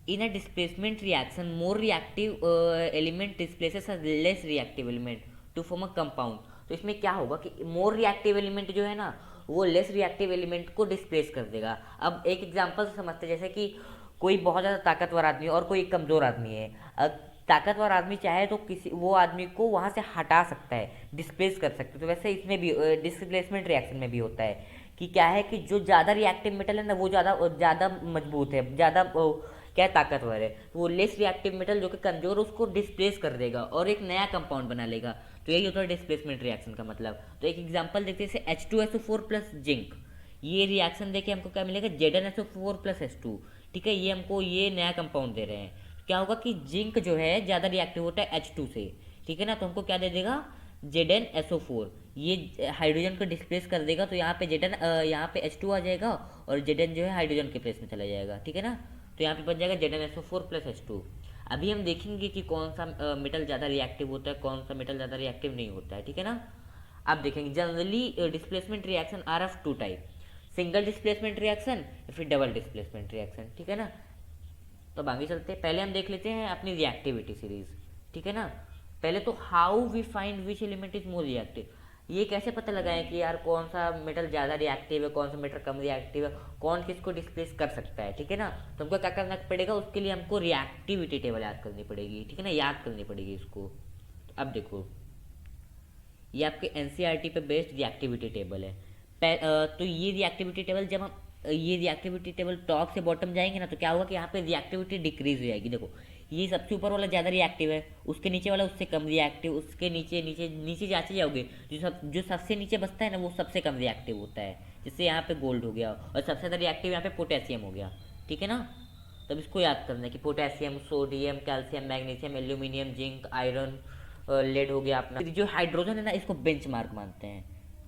in a displacement reaction more reactive element displaces a less reactive element to form a compound. तो इसमें क्या होगा कि मोर रिएक्टिव एलिमेंट जो है ना, वो लेस रिएक्टिव एलिमेंट को डिस्प्लेस कर देगा। अब एक एग्जांपल से समझते हैं, जैसे कि कोई बहुत ज़्यादा ताकतवर आदमी और कोई कमज़ोर आदमी है। अब ताकतवर आदमी चाहे तो किसी वो आदमी को वहाँ से हटा सकता है, डिस्प्लेस कर सकता है। तो वैसे इसमें भी डिस्प्लेसमेंट रिएक्शन में भी होता है कि क्या है कि जो ज़्यादा रिएक्टिव मेटल है ना, वो ज़्यादा ज़्यादा मजबूत है, ज़्यादा क्या ताकतवर है, तो वो लेस रिएक्टिव मेटल जो कि कमजोर, उसको डिस्प्लेस कर देगा और एक नया कंपाउंड बना लेगा। तो यही होता है डिस्प्लेसमेंट रिएक्शन का मतलब। तो एक एग्जांपल देखते हैं, जैसे H2SO4 प्लस जिंक, ये रिएक्शन देके हमको क्या मिलेगा, ZnSO4 प्लस H2, ठीक है। ये हमको ये नया कंपाउंड दे रहे हैं। क्या होगा कि जिंक जो है ज़्यादा रिएक्टिव होता है H2 से, ठीक है ना, तो हमको क्या दे देगा, ZnSO4, ये हाइड्रोजन को डिस्प्लेस कर देगा। तो यहाँ पे Zn यहाँ पे H2 आ जाएगा और Zn जो है हाइड्रोजन के प्लेस में चला जाएगा, ठीक है ना। तो यहाँ पे बच जाएगा ZnSO4 प्लस H2। अभी हम देखेंगे कि कौन सा मेटल ज़्यादा रिएक्टिव होता है, कौन सा मेटल ज़्यादा रिएक्टिव नहीं होता है, ठीक है ना। आप देखेंगे generally displacement reaction are of two type, single displacement reaction या फिर डबल डिस्प्लेसमेंट रिएक्शन, ठीक है ना। तो अब आगे चलते हैं, पहले हम देख लेते हैं अपनी रिएक्टिविटी सीरीज, ठीक है ना। पहले तो how we find which element is more reactive, ये कैसे पता लगाएं कि यार कौन सा मेटल ज़्यादा रिएक्टिव है, कौन सा मेटल कम रिएक्टिव है, कौन किसको डिस्प्लेस कर सकता है, ठीक है ना। तो हमको क्या करना पड़ेगा, उसके लिए हमको रिएक्टिविटी टेबल याद करनी पड़ेगी, ठीक है ना, याद करनी पड़ेगी इसको। तो अब देखो, ये आपके NCERT पे बेस्ड रिएक्टिविटी टेबल है। तो ये रिएक्टिविटी टेबल जब हम ये रिएक्टिविटी टेबल टॉप से बॉटम जाएंगे ना, तो क्या होगा कि यहाँ पे रिएक्टिविटी डिक्रीज हो जाएगी। देखो ये सबसे ऊपर वाला ज़्यादा रिएक्टिव है, उसके नीचे वाला उससे कम रिएक्टिव, उसके नीचे नीचे नीचे जाते जाओगे, जो सबसे नीचे बचता है ना वो सबसे कम रिएक्टिव होता है, जिससे यहाँ पे गोल्ड हो गया, और सबसे ज़्यादा रिएक्टिव यहाँ पे पोटेशियम हो गया। ठीक है ना, तब इसको याद करना है कि potassium, sodium, calcium, magnesium, aluminium, zinc, iron, lead हो गया अपना। जो हाइड्रोजन है ना, इसको बेंचमार्क मानते हैं।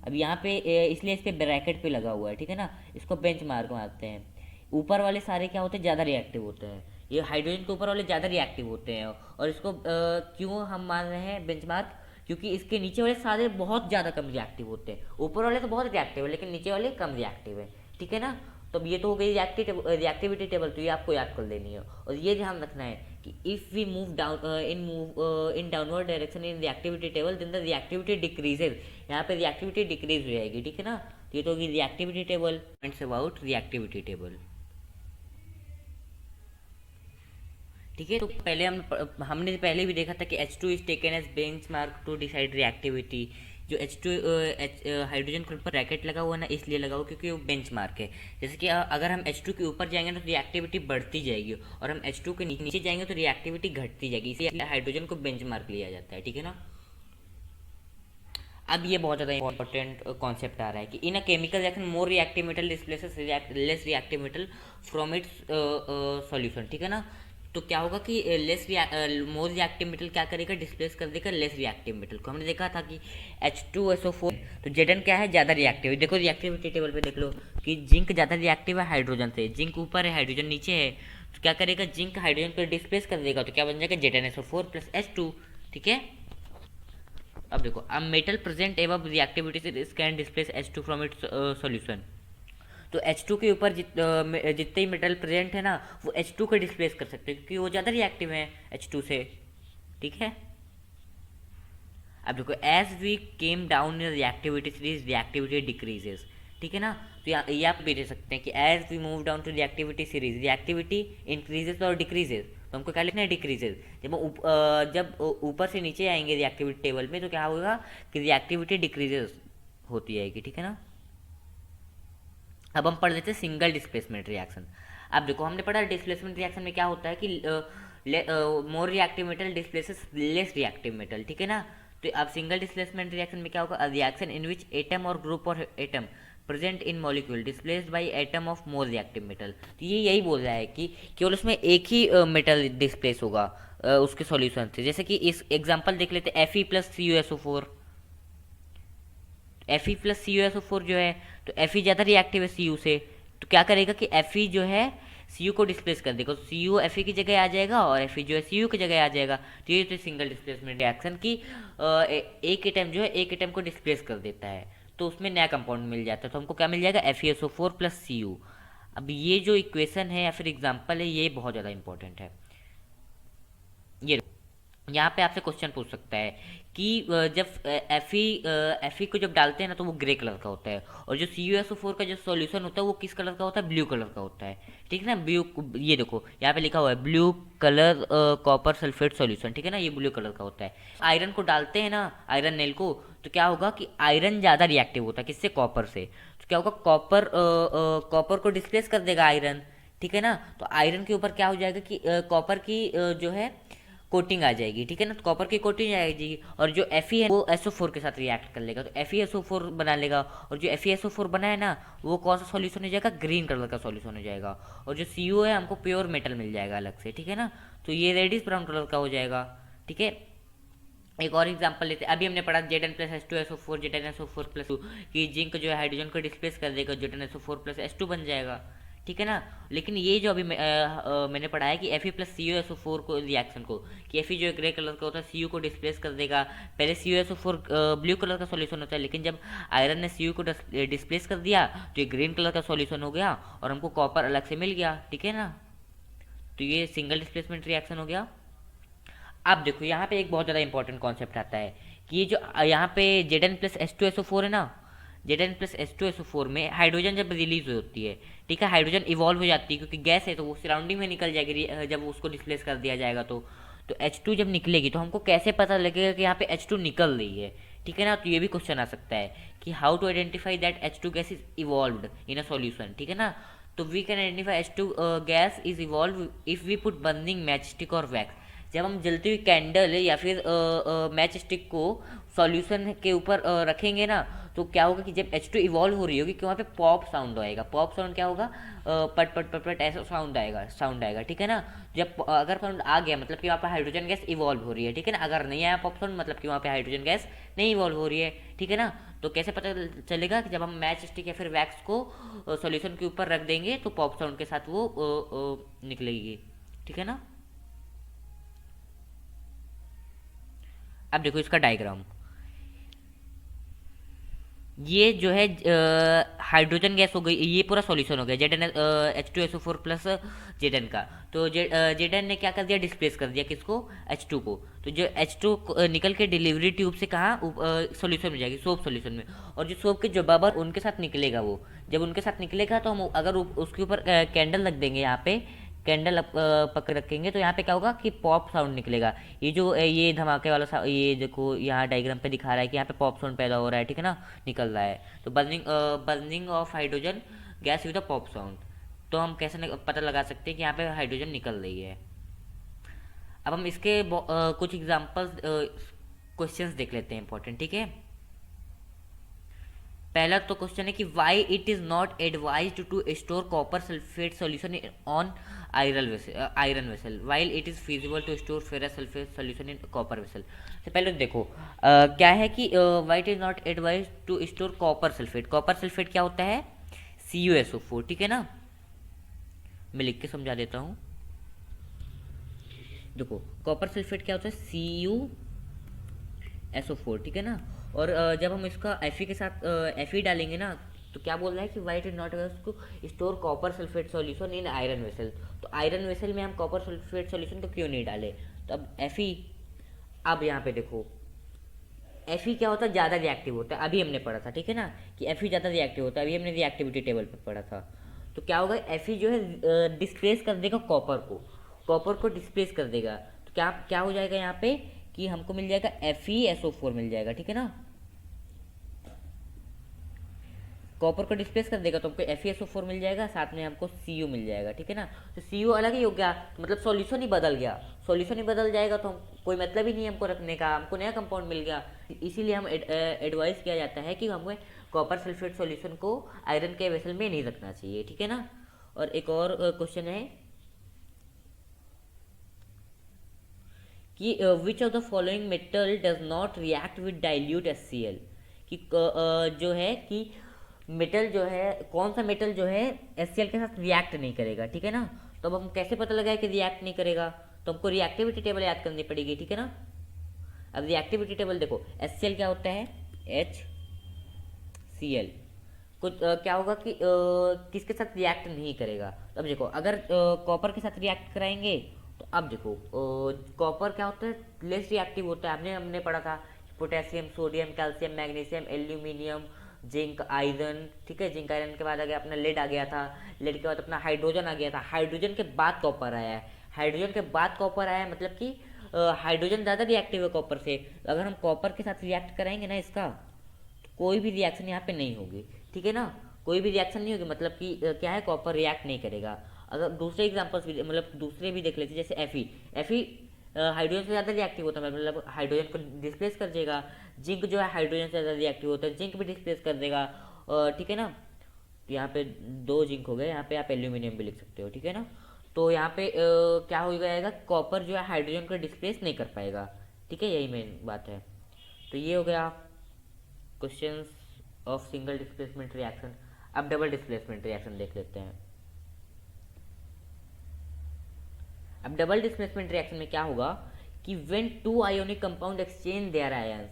अब यहाँ पे इसलिए इस पे ब्रैकेट पे लगा हुआ है, ठीक है ना, इसको बेंचमार्क मानते हैं। ऊपर वाले सारे क्या होते हैं, ज़्यादा रिएक्टिव होते हैं। ये हाइड्रोजन के ऊपर वाले ज़्यादा रिएक्टिव होते हैं, और इसको क्यों हम मान रहे हैं बेंचमार्क, क्योंकि इसके नीचे वाले सारे बहुत ज़्यादा कम रिएक्टिव होते हैं। ऊपर वाले तो बहुत रिएक्टिव है, लेकिन नीचे वाले कम रिएक्टिव है। ठीक है ना, तो ये तो हो गई रिएक्टिविटी टेबल, तो ये आपको याद कर लेनी है। और ये ध्यान रखना है कि if we move down in downward direction in reactivity table, then the reactivity decreases. यहाँ पे रिएक्टिविटी डिक्रीज हो जाएगी। ठीक है ना, तो ये तो होगी reactivity table. Points about reactivity table. ठीक है, तो पहले हमने पहले भी देखा था कि H2 is taken as benchmark to decide reactivity. जो H2 हाइड्रोजन के ऊपर रैकेट लगा हुआ ना, इसलिए लगा हुआ क्योंकि वो बेंचमार्क है। जैसे कि अगर हम H2 के ऊपर जाएंगे तो रिएक्टिविटी बढ़ती जाएगी, और हम H2 के नीचे जाएंगे तो रिएक्टिविटी घटती जाएगी, इसलिए हाइड्रोजन को बेंचमार्क लिया जाता है। ठीक है ना, अब ये बहुत ज़्यादा इंपॉर्टेंट कॉन्सेप्ट आ रहा है कि in a chemical reaction more reactive metal displaces less reactive metal from its solution. ठीक है ना, तो क्या होगा कि मोर रिएक्टिव मेटल क्या करेगा, डिस्प्लेस कर देगा लेस रिएक्टिव मेटल को। हमने देखा था कि H2SO4, तो Zn क्या है, ज़्यादा रिएक्टिव है। देखो रिएक्टिविटी टेबल पे देख लो कि जिंक ज़्यादा रिएक्टिव है हाइड्रोजन से, जिंक ऊपर है हाइड्रोजन नीचे है, तो क्या करेगा, जिंक हाइड्रोजन को डिस्प्लेस कर देगा, तो क्या बन जाएगा ZnSO4 + H2। ठीक है, अब देखो, अब मेटल प्रेजेंट एवं रिएक्टिविटी से can displace H2 from its solution. तो H2 के ऊपर जितने ही मेटल प्रेजेंट है ना, वो H2 को डिस्प्लेस कर सकते हैं, क्योंकि वो ज़्यादा रिएक्टिव है H2 से। ठीक है, अब देखो, as we came down in reactivity series reactivity decreases. ठीक है ना, तो ये आप भी दे सकते हैं कि as we move down to reactivity series reactivity increases और डिक्रीजेस। तो हमको क्या लिखना है, डिक्रीजेस। जब ऊपर से नीचे आएंगे रिएक्टिविटी टेबल में, तो क्या होगा कि रिएक्टिविटी डिक्रीजेस होती जाएगी। ठीक है ना, अब हम पढ़ लेते हैं सिंगल डिस्प्लेसमेंट रिएक्शन। अब देखो, हमने पढ़ा डिस्प्लेसमेंट रिएक्शन में क्या होता है कि मोर reactive metal displaces less reactive metal. ठीक है ना, तो अब सिंगल डिस्प्लेसमेंट रिएक्शन में क्या होगा, रिएक्शन इन विच एटम और ग्रुप और atom present in molecule displaced by atom of more reactive metal. तो ये यही बोल रहा है कि केवल उसमें एक ही मेटल डिस्प्लेस होगा उसके सॉल्यूशन से। जैसे कि इस एग्जांपल देख लेते हैं, Fe+CuSO4। Fe+CuSO4 जो है, तो Fe ज़्यादा रिएक्टिव है Cu से, तो क्या करेगा कि Fe जो है Cu को डिस्प्लेस कर देगा, Cu Fe की जगह आ जाएगा और Fe जो है Cu की जगह आ जाएगा। तो ये तो सिंगल डिस्प्लेसमेंट रिएक्शन की एक एटम जो है एक एटम को डिस्प्लेस कर देता है, तो उसमें नया कंपाउंड मिल जाता है। तो हमको क्या मिल जाएगा, FeSO4 + Cu। अब ये जो इक्वेशन है या फिर एग्जाम्पल है, ये बहुत ज़्यादा इंपॉर्टेंट है। ये यहाँ पे आपसे क्वेश्चन पूछ सकता है कि जब Fe को जब डालते हैं ना, तो वो ग्रे कलर का होता है, और जो CuSO4 का जो सॉल्यूशन होता है वो किस कलर का होता है, ब्लू कलर का होता है। ठीक है ना, ब्लू, ये देखो यहाँ पे लिखा हुआ है blue colour copper sulphate solution. ठीक है ना, ये ब्लू कलर का होता है। आयरन को डालते हैं ना, आयरन नेल को, तो क्या होगा कि आयरन ज़्यादा रिएक्टिव होता है, किससे, कॉपर से। तो क्या होगा, कॉपर को डिस्प्लेस कर देगा आयरन। ठीक है ना, तो आयरन के ऊपर क्या हो जाएगा कि कॉपर की जो है कोटिंग आ जाएगी। ठीक है ना, तो कॉपर की कोटिंग आ जाएगी, और जो Fe है वो SO4 के साथ रिएक्ट कर लेगा, तो FeSO4 बना लेगा, और जो FeSO4 बना है ना, वो कौन सा सॉल्यूशन हो जाएगा, ग्रीन कलर का सॉल्यूशन हो जाएगा, और जो Cu है हमको प्योर मेटल मिल जाएगा अलग से। ठीक है ना, तो ये रेडिश ब्राउन कलर का हो जाएगा। ठीक है, एक और एग्जांपल लेते हैं। अभी हमने पढ़ा Zn+H2SO4 Zn+SO4+2 कि जिंक जो है हाइड्रोजन को डिस्प्लेस कर देगा, Zn+SO4+H2 बन जाएगा। ठीक है ना, लेकिन ये जो अभी मैंने पढ़ा है कि Fe+CuSO4 को रिएक्शन को, कि Fe जो ग्रे कलर का होता है Cu को डिस्प्लेस कर देगा। पहले CuSO4 ब्लू कलर का सॉल्यूशन होता है, लेकिन जब आयरन ने Cu को डिस्प्लेस कर दिया तो ये ग्रीन कलर का सॉल्यूशन हो गया, और हमको कॉपर अलग से मिल गया। ठीक है ना, तो ये सिंगल डिस्प्लेसमेंट रिएक्शन हो गया। अब देखो, यहाँ पे एक बहुत ज़्यादा इंपॉर्टेंट कॉन्सेप्ट आता है कि ये जो यहाँ पे Zn+H2SO4 है ना, Zn+H2SO4 में हाइड्रोजन जब रिलीज होती है, ठीक है, हाइड्रोजन इवॉल्व हो जाती है, क्योंकि गैस है तो वो सराउंडिंग में निकल जाएगी जब उसको डिस्प्लेस कर दिया जाएगा। तो H2 जब निकलेगी तो हमको कैसे पता लगेगा कि यहाँ पे H2 निकल रही है। ठीक है ना। तो ये भी क्वेश्चन आ सकता है कि how to identify that H2 gas is evolved in a solution, ठीक है ना। तो we can identify H2 gas is evolve if we put burning match stick और वैक्स। जब हम जलती हुई कैंडल या फिर मैच स्टिक को सॉल्यूशन के ऊपर रखेंगे ना, तो क्या होगा कि जब H2 इवॉल्व हो रही होगी कि वहाँ पे पॉप साउंड आएगा। पॉप साउंड क्या होगा, पट पट पट पट ऐसा साउंड आएगा, ठीक है ना। जब अगर साउंड आ गया मतलब कि वहाँ पे हाइड्रोजन गैस इवॉल्व हो रही है, ठीक है ना। अगर नहीं आया पॉप साउंड मतलब कि वहाँ पे हाइड्रोजन गैस नहीं इवॉल्व हो रही है, ठीक है ना। तो कैसे पता चलेगा कि जब हम मैच स्टिक या फिर वैक्स को सॉल्यूशन के ऊपर रख देंगे तो पॉप साउंड के साथ वो निकलेगी, ठीक है ना। अब देखो इसका डायग्राम। ये जो है हाइड्रोजन गैस हो गई, ये पूरा सॉल्यूशन हो गया Z N H2SO4 plus Z N का। तो जेड एन ने क्या कर दिया, डिस्प्लेस कर दिया किसको, H2 को। तो जो H2 निकल के डिलीवरी ट्यूब से कहाँ सॉल्यूशन में जाएगी, सोप सॉल्यूशन में। और जो सोप के जो बबर उनके साथ निकलेगा, वो जब उनके साथ निकलेगा तो हम अगर उसके ऊपर कैंडल रख देंगे, यहाँ पे कैंडल पकड़ रखेंगे तो यहाँ पे क्या होगा कि पॉप साउंड निकलेगा। ये जो ये धमाके वाला ये देखो यहाँ डायग्राम पे दिखा रहा है कि यहाँ पे पॉप साउंड पैदा हो रहा है, ठीक है ना, निकल रहा है। तो burning of hydrogen gas with a pop sound. तो हम कैसे पता लगा सकते हैं कि यहाँ पे हाइड्रोजन निकल रही है। अब हम इसके कुछ एग्जाम्पल्स क्वेश्चंस देख लेते हैं इंपॉर्टेंट, ठीक है। पहला तो क्वेश्चन है कि why it is not advise to store copper sulphate solution on iron vessel while it is feasible to store ferrous sulphate solution in copper vessel. तो पहले तो देखो क्या है कि why it is not advise to store copper sulphate. Copper sulphate क्या होता है, CuSO4, ठीक है ना। मैं लिख के समझा देता हूँ। देखो कॉपर सल्फेट क्या होता है, CuSO4, ठीक है ना। और जब हम इसका Fe के साथ Fe डालेंगे ना, तो क्या बोल रहा है कि why it is not to store copper sulphate solution in iron vessel. तो आयरन वेसल में हम कॉपर सल्फेट सॉल्यूशन तो क्यों नहीं डाले। तो अब Fe, अब यहाँ पे देखो Fe क्या होता है, ज़्यादा रिएक्टिव होता है। अभी हमने पढ़ा था, ठीक है ना, कि Fe ज़्यादा रिएक्टिव होता है। अभी हमने रिएक्टिविटी टेबल पे पढ़ा था। तो क्या होगा, Fe जो है डिस्प्लेस कर देगा कॉपर को डिस्प्लेस कर देगा। तो क्या क्या हो जाएगा यहाँ पे कि हमको मिल जाएगा FeSO4 मिल जाएगा, ठीक है ना। कॉपर को डिस्प्लेस कर देगा तो हमको FeSO4 मिल जाएगा, साथ में हमको Cu मिल जाएगा, ठीक है ना। तो Cu अलग ही हो गया, तो मतलब सॉल्यूशन ही बदल गया। सॉल्यूशन ही बदल जाएगा तो हम कोई मतलब ही नहीं है हमको रखने का, हमको नया कंपाउंड मिल गया। इसीलिए हम एडवाइस किया जाता है कि हमें कॉपर सल्फेट सॉल्यूशन को आयरन के वेसल में नहीं रखना चाहिए, ठीक है ना। और एक और क्वेश्चन है कि which of the following metal does not react with dilute HCl। कि जो है कि मेटल जो है, कौन सा मेटल जो है HCl के साथ रिएक्ट नहीं करेगा, ठीक है ना। तो अब हम कैसे पता लगाए कि रिएक्ट नहीं करेगा, तो हमको रिएक्टिविटी टेबल याद करनी पड़ेगी, ठीक है ना। अब रिएक्टिविटी टेबल देखो, HCl क्या होता है, HCl कुछ क्या होगा कि किसके साथ रिएक्ट नहीं करेगा। तो अब देखो अगर कॉपर के साथ रिएक्ट कराएंगे तो अब देखो कॉपर क्या होता है, लेस रिएक्टिव होता है। हमने पढ़ा था potassium, sodium, calcium, magnesium, aluminium, zinc, iron, ठीक है। जिंक आयरन के बाद आ गया अपना लेड आ गया था। लेड के बाद अपना हाइड्रोजन आ गया था। हाइड्रोजन के बाद कॉपर आया है। हाइड्रोजन के बाद कॉपर आया है, मतलब कि हाइड्रोजन ज़्यादा रिएक्टिव है कॉपर से। अगर हम कॉपर के साथ रिएक्ट कराएंगे ना इसका, तो कोई भी रिएक्शन यहाँ पे नहीं होगी, ठीक है ना। कोई भी रिएक्शन नहीं होगी, मतलब कि क्या है, कॉपर रिएक्ट नहीं करेगा। अगर दूसरे एग्जांपल्स भी मतलब दूसरे भी देख लेते, जैसे Fe हाइड्रोजन से ज़्यादा रिएक्टिव होता है, मतलब हाइड्रोजन को डिस्प्लेस कर देगा। जिंक जो है हाइड्रोजन से ज़्यादा रिएक्टिव होता है, जिंक भी डिस्प्लेस कर देगा, ठीक है ना। तो यहाँ पे 2 जिंक हो गए, यहाँ पे आप एल्यूमिनियम भी लिख सकते हो, ठीक है ना। तो यहाँ पे क्या हो जाएगा, कॉपर जो है हाइड्रोजन को डिस्प्लेस नहीं कर पाएगा, ठीक है, यही मेन बात है। तो ये हो गया questions of single displacement reaction. अब डबल डिस्प्लेसमेंट रिएक्शन देख लेते हैं। अब डबल डिस्प्लेसमेंट रिएक्शन में क्या होगा कि when two ionic compound exchange their ions,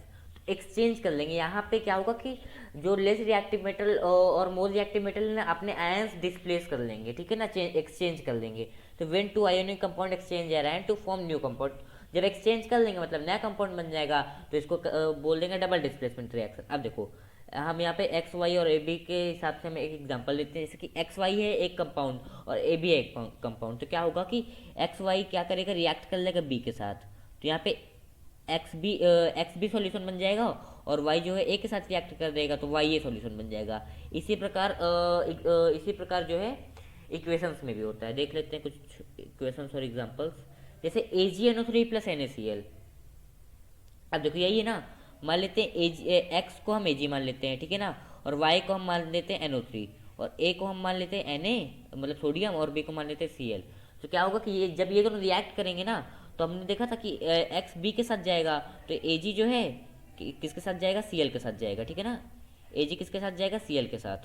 exchange कर लेंगे। यहाँ पे क्या होगा कि जो लेस रिएक्टिव मेटल और मोर रिएक्टिव मेटल ने अपने आयंस डिस्प्लेस कर लेंगे, ठीक है ना, एक्सचेंज कर लेंगे। तो when two ionic compound exchange their ion to form new compound, जब एक्सचेंज कर लेंगे मतलब नया कंपाउंड बन जाएगा, तो इसको बोल देंगे डबल डिस्प्लेसमेंट रिएक्शन। अब देखो हम यहाँ पे एक्स वाई और ए बी के हिसाब से हम एक एग्जांपल लेते हैं। जैसे कि एक्स वाई है एक कंपाउंड और ए बी है एक कंपाउंड। तो क्या होगा कि एक्स वाई क्या करेगा, रिएक्ट कर लेगा बी के साथ। तो यहाँ पे एक्स बी सॉल्यूशन बन जाएगा और y जो है a के साथ रिएक्ट कर देगा तो y a सॉल्यूशन बन जाएगा। इसी प्रकार जो है इक्वेशंस में भी होता है। देख लेते हैं कुछ इक्वेशंस और एग्जांपल्स, जैसे AgNO3 प्लस NaCl। अब देखो यही है ना, मान लेते हैं एक्स को हम Ag मान लेते हैं, ठीक है ना, और वाई को हम मान लेते हैं NO3, और ए को हम मान लेते हैं Na मतलब सोडियम, और बी को मान लेते हैं Cl। तो क्या होगा कि ये जब ये दोनों रिएक्ट करेंगे ना, तो हमने देखा था कि एक्स बी के साथ जाएगा तो Ag जो है किसके साथ जाएगा, Cl के साथ जाएगा, ठीक है ना। Ag किसके साथ जाएगा, Cl के साथ।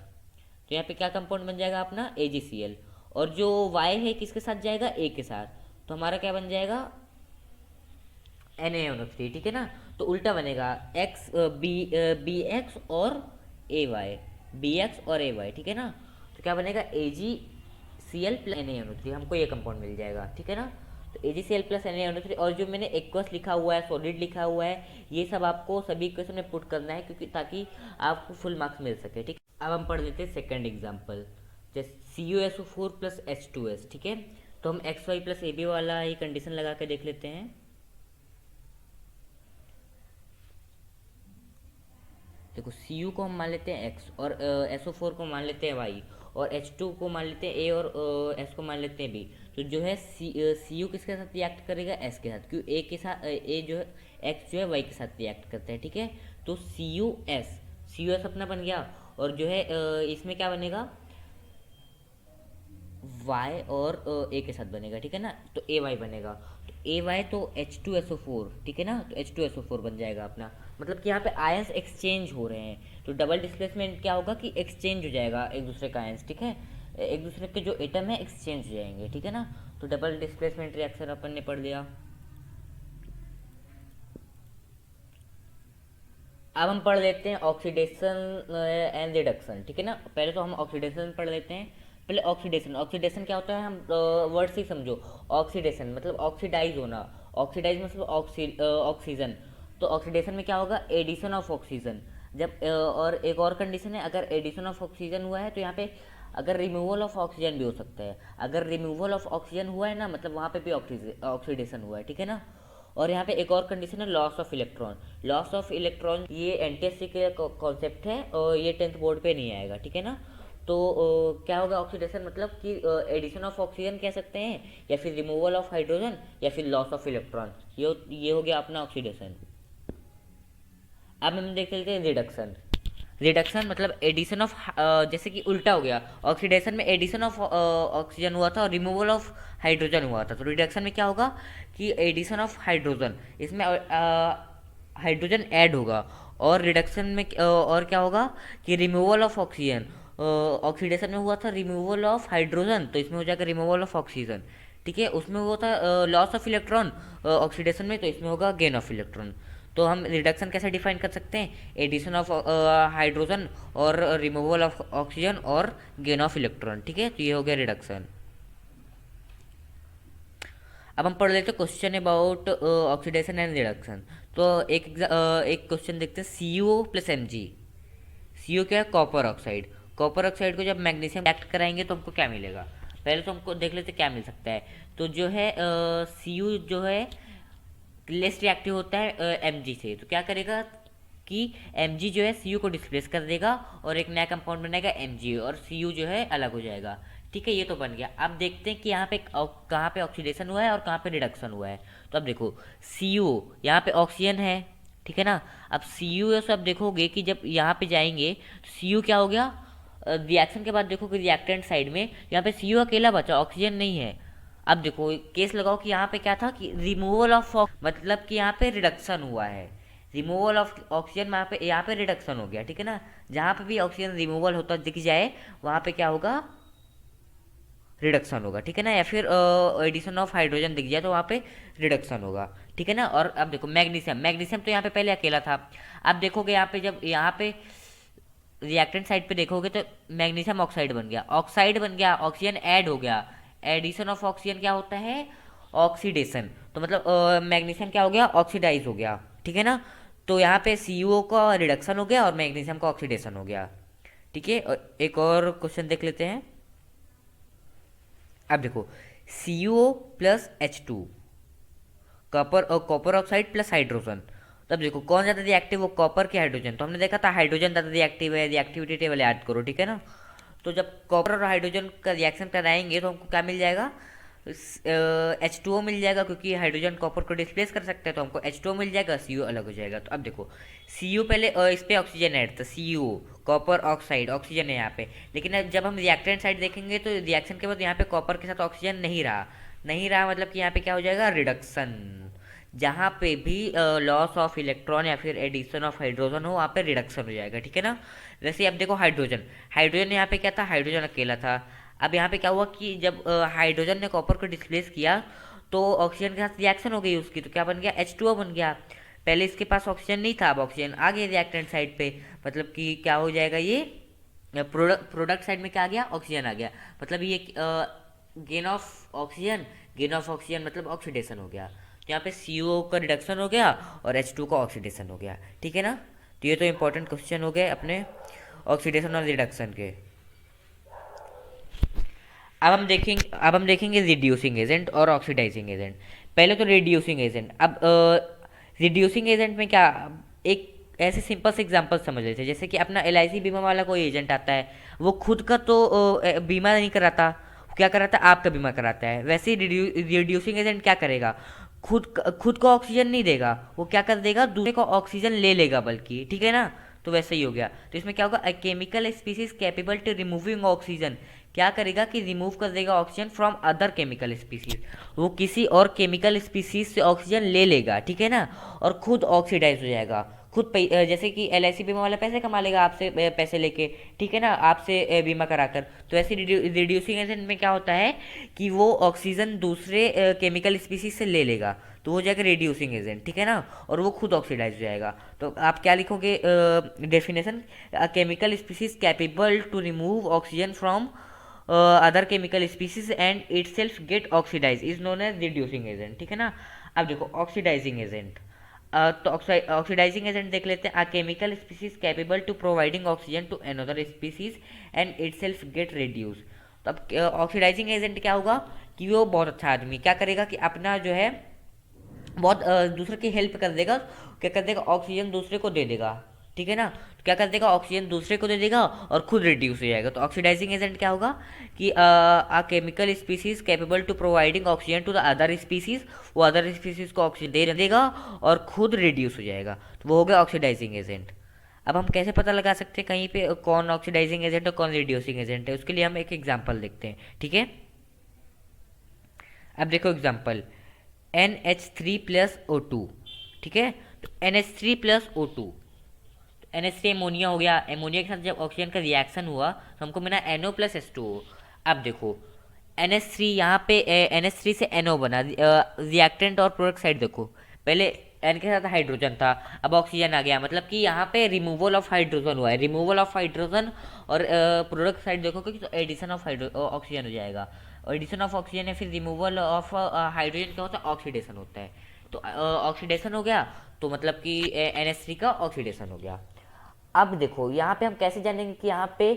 तो यहाँ पे क्या कंपाउंड बन जाएगा अपना, AgCl। और जो y है किसके साथ जाएगा, A के साथ, तो हमारा क्या बन जाएगा, NaNO3, ठीक है ना। तो उल्टा बनेगा एक्स बी एक्स और ए वाई, बी एक्स और ए वाई, ठीक है ना। तो क्या बनेगा, AgCl प्लस NaNO3, हमको ये कंपाउंड मिल जाएगा, ठीक है ना। तो AgCl प्लस NaNO3, और जो मैंने एक्वस लिखा हुआ है, सॉलिड लिखा हुआ है, ये सब आपको सभी इक्वेशन में पुट करना है, क्योंकि ताकि आपको फुल मार्क्स मिल सके, ठीक। अब हम पढ़ लेते हैं सेकंड एग्जांपल, जैसे CuSO4 प्लस H2S, ठीक है। तो हम XY प्लस AB वाला ही कंडीशन लगा के देख लेते हैं। देखो Cu को हम मान लेते हैं x, और SO4 को मान लेते हैं y, और H2 को मान लेते हैं a, और S को मान लेते हैं b। तो जो है Cu किसके साथ रिएक्ट करेगा, S के साथ, क्योंकि a के साथ a जो है x जो है y के साथ रिएक्ट करता है, ठीक है। तो CuS अपना बन गया, और जो है इसमें क्या बनेगा, y और a के साथ बनेगा, ठीक है ना। तो AY बनेगा, तो AY तो H2SO4, ठीक है ना, तो H2SO4 बन जाएगा अपना। मतलब कि यहाँ पे आयंस एक्सचेंज हो रहे हैं, तो डबल डिस्प्लेसमेंट क्या होगा कि एक्सचेंज हो जाएगा एक दूसरे का आयंस, ठीक है। एक दूसरे के जो एटम है एक्सचेंज हो जाएंगे, ठीक है ना। तो डबल डिस्प्लेसमेंट रिएक्शन अपन ने पढ़ लिया। अब हम पढ़ लेते हैं ऑक्सीडेशन एंड रिडक्शन, ठीक है ना। पहले तो हम ऑक्सीडेशन पढ़ लेते हैं। पहले ऑक्सीडेशन, ऑक्सीडेशन क्या होता है, हम वर्ड से ही समझो। ऑक्सीडेशन मतलब ऑक्सीडाइज होना, ऑक्सीडाइज मतलब ऑक्सीजन। तो ऑक्सीडेशन में क्या होगा, एडिशन ऑफ ऑक्सीजन। जब और एक और कंडीशन है, अगर एडिशन ऑफ ऑक्सीजन हुआ है तो यहाँ पे अगर रिमूवल ऑफ ऑक्सीजन भी हो सकता है। अगर रिमूवल ऑफ ऑक्सीजन हुआ है ना, मतलब वहाँ पे भी ऑक्सीडेशन हुआ है, ठीक है ना। और यहाँ पे एक और कंडीशन है, loss of electron. Loss of electron ये एनटीएससी के कॉन्सेप्ट है, और ये 10th बोर्ड पे नहीं आएगा, ठीक है ना। तो क्या होगा ऑक्सीडेशन, मतलब कि एडिशन ऑफ ऑक्सीजन कह सकते हैं, या फिर रिमूवल ऑफ हाइड्रोजन, या फिर लॉस ऑफ इलेक्ट्रॉन। ये हो गया अपना ऑक्सीडेशन। अब हम देख लेते हैं रिडक्शन। रिडक्शन मतलब एडिशन ऑफ, जैसे कि उल्टा हो गया, ऑक्सीडेशन में एडिशन ऑफ ऑक्सीजन हुआ था और रिमूवल ऑफ हाइड्रोजन हुआ था। तो रिडक्शन में क्या होगा कि एडिशन ऑफ हाइड्रोजन, इसमें हाइड्रोजन ऐड होगा, और रिडक्शन में और क्या होगा कि रिमूवल ऑफ ऑक्सीजन। ऑक्सीडेशन में हुआ था रिमूवल ऑफ हाइड्रोजन, तो इसमें हो जाएगा रिमूवल ऑफ ऑक्सीजन, ठीक है। उसमें हुआ था लॉस ऑफ इलेक्ट्रॉन ऑक्सीडेशन में, तो इसमें होगा गेन ऑफ इलेक्ट्रॉन। तो हम रिडक्शन कैसे डिफाइन कर सकते हैं, एडिशन ऑफ हाइड्रोजन और रिमूवल ऑफ ऑक्सीजन और गेन ऑफ इलेक्ट्रॉन, ठीक है। तो ये हो गया रिडक्शन। अब हम पढ़ लेते हैं question about oxidation and reduction. तो एक क्वेश्चन देखते हैं, CuO प्लस Mg। CO क्या है, कॉपर ऑक्साइड। कॉपर ऑक्साइड को जब मैग्नीशियम रिएक्ट कराएंगे तो हमको क्या मिलेगा, पहले तो हमको देख लेते क्या मिल सकता है। तो जो है Cu जो है लेस रिएक्टिव होता है Mg से, तो क्या करेगा कि Mg जो है Cu को डिस्प्लेस कर देगा, और एक नया कंपाउंड बनेगा Mg, और Cu जो है अलग हो जाएगा, ठीक है। ये तो बन गया। अब देखते हैं कि यहाँ पे कहाँ पे ऑक्सीडेशन हुआ है और कहाँ पे रिडक्शन हुआ है। तो अब देखो Cu यहाँ पे ऑक्सीजन है, ठीक है ना। अब CuS अब देखोगे कि जब यहाँ पे जाएंगे तो Cu क्या हो गया, रिएक्शन के बाद देखोगे रिएक्टेंट साइड में यहाँ पे Cu अकेला बचा, ऑक्सीजन नहीं है। अब देखो केस लगाओ कि यहाँ पे क्या था कि रिमूवल ऑफ, मतलब कि यहाँ पे रिडक्शन हुआ है, रिमूवल ऑफ ऑक्सीजन, यहाँ पे रिडक्शन हो गया, ठीक है ना। जहाँ पे भी ऑक्सीजन रिमूवल होता दिख जाए वहाँ पे क्या होगा, रिडक्शन होगा, ठीक है ना। या फिर एडिशन ऑफ हाइड्रोजन दिख जाए तो वहाँ पे रिडक्शन होगा, ठीक है ना। और अब देखो मैग्नीशियम, मैग्नीशियम तो यहाँ पे पहले अकेला था। अब देखोगे यहाँ पे जब यहाँ पे रिएक्टेंट साइड पे देखोगे तो मैग्नीशियम ऑक्साइड बन गया, ऑक्साइड बन गया, ऑक्सीजन ऐड हो गया। एडिशन ऑफ ऑक्सीजन क्या होता है, ऑक्सीडेशन। तो मतलब मैग्नीशियम क्या हो गया, ऑक्सीडाइज हो गया, ठीक है ना। तो यहाँ पे CuO का रिडक्शन हो गया और मैग्नीशियम का ऑक्सीडेशन हो गया, ठीक है। एक और क्वेश्चन देख लेते हैं। अब देखो CuO plus H2, copper oxide plus hydrogen. तब देखो कौन ज़्यादा रिएक्टिव, वो कॉपर की हाइड्रोजन। तो हमने देखा था हाइड्रोजन ज़्यादा रिएक्टिव है, रिएक्टिविटी टेबल याद करो, ठीक है ना। तो जब कॉपर और हाइड्रोजन का रिएक्शन कराएंगे तो हमको क्या मिल जाएगा, H2O मिल जाएगा, क्योंकि हाइड्रोजन कॉपर को डिस्प्लेस कर सकते हैं, तो हमको H2O मिल जाएगा, CO अलग हो जाएगा। तो अब देखो CO पहले इस पे ऑक्सीजन ऐड था, CO कॉपर ऑक्साइड, ऑक्सीजन है यहाँ पे, लेकिन अब जब हम रिएक्टेंट साइड देखेंगे तो रिएक्शन के बाद यहाँ पे कॉपर के साथ ऑक्सीजन नहीं रहा मतलब कि यहाँ पे क्या हो जाएगा, रिडक्शन। जहाँ पे भी लॉस ऑफ इलेक्ट्रॉन या फिर एडिशन ऑफ हाइड्रोजन हो वहाँ पे रिडक्शन हो जाएगा, ठीक है ना। जैसे अब देखो हाइड्रोजन, हाइड्रोजन यहाँ पे क्या था, हाइड्रोजन अकेला था। अब यहाँ पे क्या हुआ कि जब हाइड्रोजन ने कॉपर को डिस्प्लेस किया तो ऑक्सीजन के साथ रिएक्शन हो गई उसकी, तो क्या बन गया, H2O बन गया। पहले इसके पास ऑक्सीजन नहीं था, अब ऑक्सीजन आ गया रिएक्टेंट साइड पे, मतलब कि क्या हो जाएगा, ये प्रोडक्ट साइड में क्या आ गया, ऑक्सीजन आ गया। मतलब ये गेन ऑफ ऑक्सीजन मतलब ऑक्सीडेशन हो गया। तो यहाँ पे CO का रिडक्शन हो गया और H2 का ऑक्सीडेशन हो गया, ठीक है ना। तो ये तो इंपॉर्टेंट क्वेश्चन हो गए अपने ऑक्सीडेशन और रिडक्शन के। अब हम देखेंगे रिड्यूसिंग एजेंट और ऑक्सीडाइजिंग एजेंट। पहले तो रिड्यूसिंग एजेंट। अब रिड्यूसिंग एजेंट में क्या, एक ऐसे सिंपल से एग्जांपल समझ लेते हैं, जैसे कि अपना LIC बीमा वाला कोई एजेंट आता है, वो खुद का तो बीमा नहीं कराता, क्या कराता है, आपका बीमा कराता है। वैसे ही रिड्यूसिंग एजेंट क्या करेगा, खुद को ऑक्सीजन नहीं देगा, वो क्या कर देगा, दूसरे को ऑक्सीजन ले लेगा बल्कि, ठीक है ना। तो वैसे ही हो गया। तो इसमें क्या होगा, a chemical species capable to removing oxygen, क्या करेगा कि रिमूव कर देगा oxygen from other chemical species, वो किसी और केमिकल स्पीसीज से ऑक्सीजन ले लेगा, ठीक है ना, और खुद ऑक्सीडाइज हो जाएगा। जैसे कि LIC बीमा वाला पैसे कमा लेगा आपसे पैसे लेके, ठीक है ना, आपसे बीमा कराकर। तो ऐसे रिड्यूसिंग एजेंट में क्या होता है कि वो ऑक्सीजन दूसरे केमिकल स्पीसीज से ले लेगा, तो हो जाएगा रिड्यूसिंग एजेंट, ठीक है ना, और वो खुद ऑक्सीडाइज हो जाएगा। तो आप क्या लिखोगे definition, chemical species capable to remove oxygen from other chemical species and itself get oxidise is known as reducing agent, ठीक है ना। अब देखो ऑक्सीडाइजिंग एजेंट। तो ऑक्सीडाइजिंग एजेंट देख लेते हैं, a chemical species capable to providing oxygen to another species and itself get reduce. तो अब ऑक्सीडाइजिंग एजेंट क्या होगा कि वो बहुत अच्छा आदमी क्या करेगा कि अपना जो है बहुत दूसरे की हेल्प कर देगा, क्या कर देगा, ऑक्सीजन दूसरे को दे देगा, ठीक है ना। तो क्या कर देगा, ऑक्सीजन दूसरे को दे देगा और खुद रिड्यूस हो जाएगा। तो ऑक्सीडाइजिंग एजेंट क्या होगा कि a chemical species capable to providing oxygen to the other species, वो अदर स्पीसीज को ऑक्सीजन दे देगा और खुद रिड्यूस हो जाएगा, तो वो हो गया ऑक्सीडाइजिंग एजेंट। अब हम कैसे पता लगा सकते हैं कहीं पे कौन ऑक्सीडाइजिंग एजेंट और कौन रिड्यूसिंग एजेंट है, उसके लिए हम एक एग्जाम्पल देखते हैं, ठीक है। अब देखो एग्जाम्पल, NH3+O2, ठीक है। तो NH3+O2, NH3 एमोनिया हो गया, एमोनिया के साथ जब ऑक्सीजन का रिएक्शन हुआ तो हमको मिला NO+H2O। अब देखो NH3 यहाँ पे NH3 से NO बना, रिएक्टेंट और प्रोडक्ट साइड देखो, पहले N के साथ हाइड्रोजन था, अब ऑक्सीजन आ गया, मतलब कि यहाँ पे रिमूवल ऑफ हाइड्रोजन हुआ है, रिमूवल ऑफ हाइड्रोजन। और प्रोडक्ट साइड देखोगे तो एडिशन ऑफ ऑक्सीजन हो जाएगा, एडिशन ऑफ ऑक्सीजन या फिर रिमूवल ऑफ हाइड्रोजन क्या होता है, ऑक्सीडेशन होता है। तो ऑक्सीडेशन हो गया, तो मतलब कि NH3 का ऑक्सीडेशन हो गया। अब देखो यहाँ पे हम कैसे जानेंगे कि यहाँ पे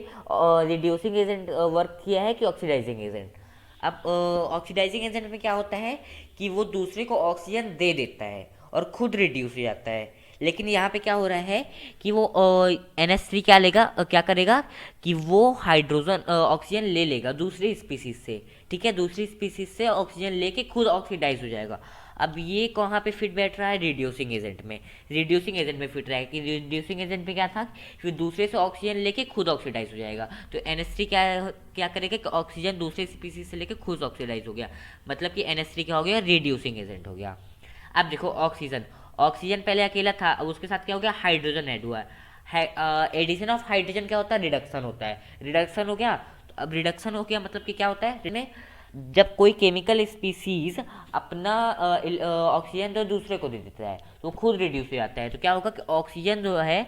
रिड्यूसिंग एजेंट वर्क किया है कि ऑक्सीडाइजिंग एजेंट। अब ऑक्सीडाइजिंग एजेंट में क्या होता है कि वो दूसरे को ऑक्सीजन दे देता है और खुद रिड्यूस हो जाता है। लेकिन यहाँ पे क्या हो रहा है कि वो NH3 क्या लेगा, क्या करेगा कि वो हाइड्रोजन ऑक्सीजन ले लेगा दूसरी स्पीसीज से, ठीक है, दूसरी स्पीसीज से ऑक्सीजन लेके खुद ऑक्सीडाइज हो जाएगा। अब ये कहाँ पे फिट बैठ रहा है, रिड्यूसिंग एजेंट में। रिड्यूसिंग एजेंट में फिट रहा है कि रिड्यूसिंग एजेंट में क्या था, फिर दूसरे से ऑक्सीजन लेके खुद ऑक्सीडाइज हो जाएगा। तो NH3 क्या क्या करेगा कि ऑक्सीजन दूसरे स्पीसीज से लेके खुद ऑक्सीडाइज हो गया, मतलब कि NH3 क्या हो गया, रिड्यूसिंग एजेंट हो गया। अब देखो ऑक्सीजन, ऑक्सीजन पहले अकेला था, अब उसके साथ क्या हो गया, हाइड्रोजन ऐड हुआ है। एडिशन ऑफ हाइड्रोजन क्या होता है, रिडक्शन होता है, रिडक्शन हो गया। तो अब रिडक्शन हो गया मतलब कि क्या होता है, जब कोई केमिकल स्पीसीज अपना ऑक्सीजन तो दूसरे को दे देता है तो खुद रिड्यूस हो जाता है। तो क्या होगा कि ऑक्सीजन जो है,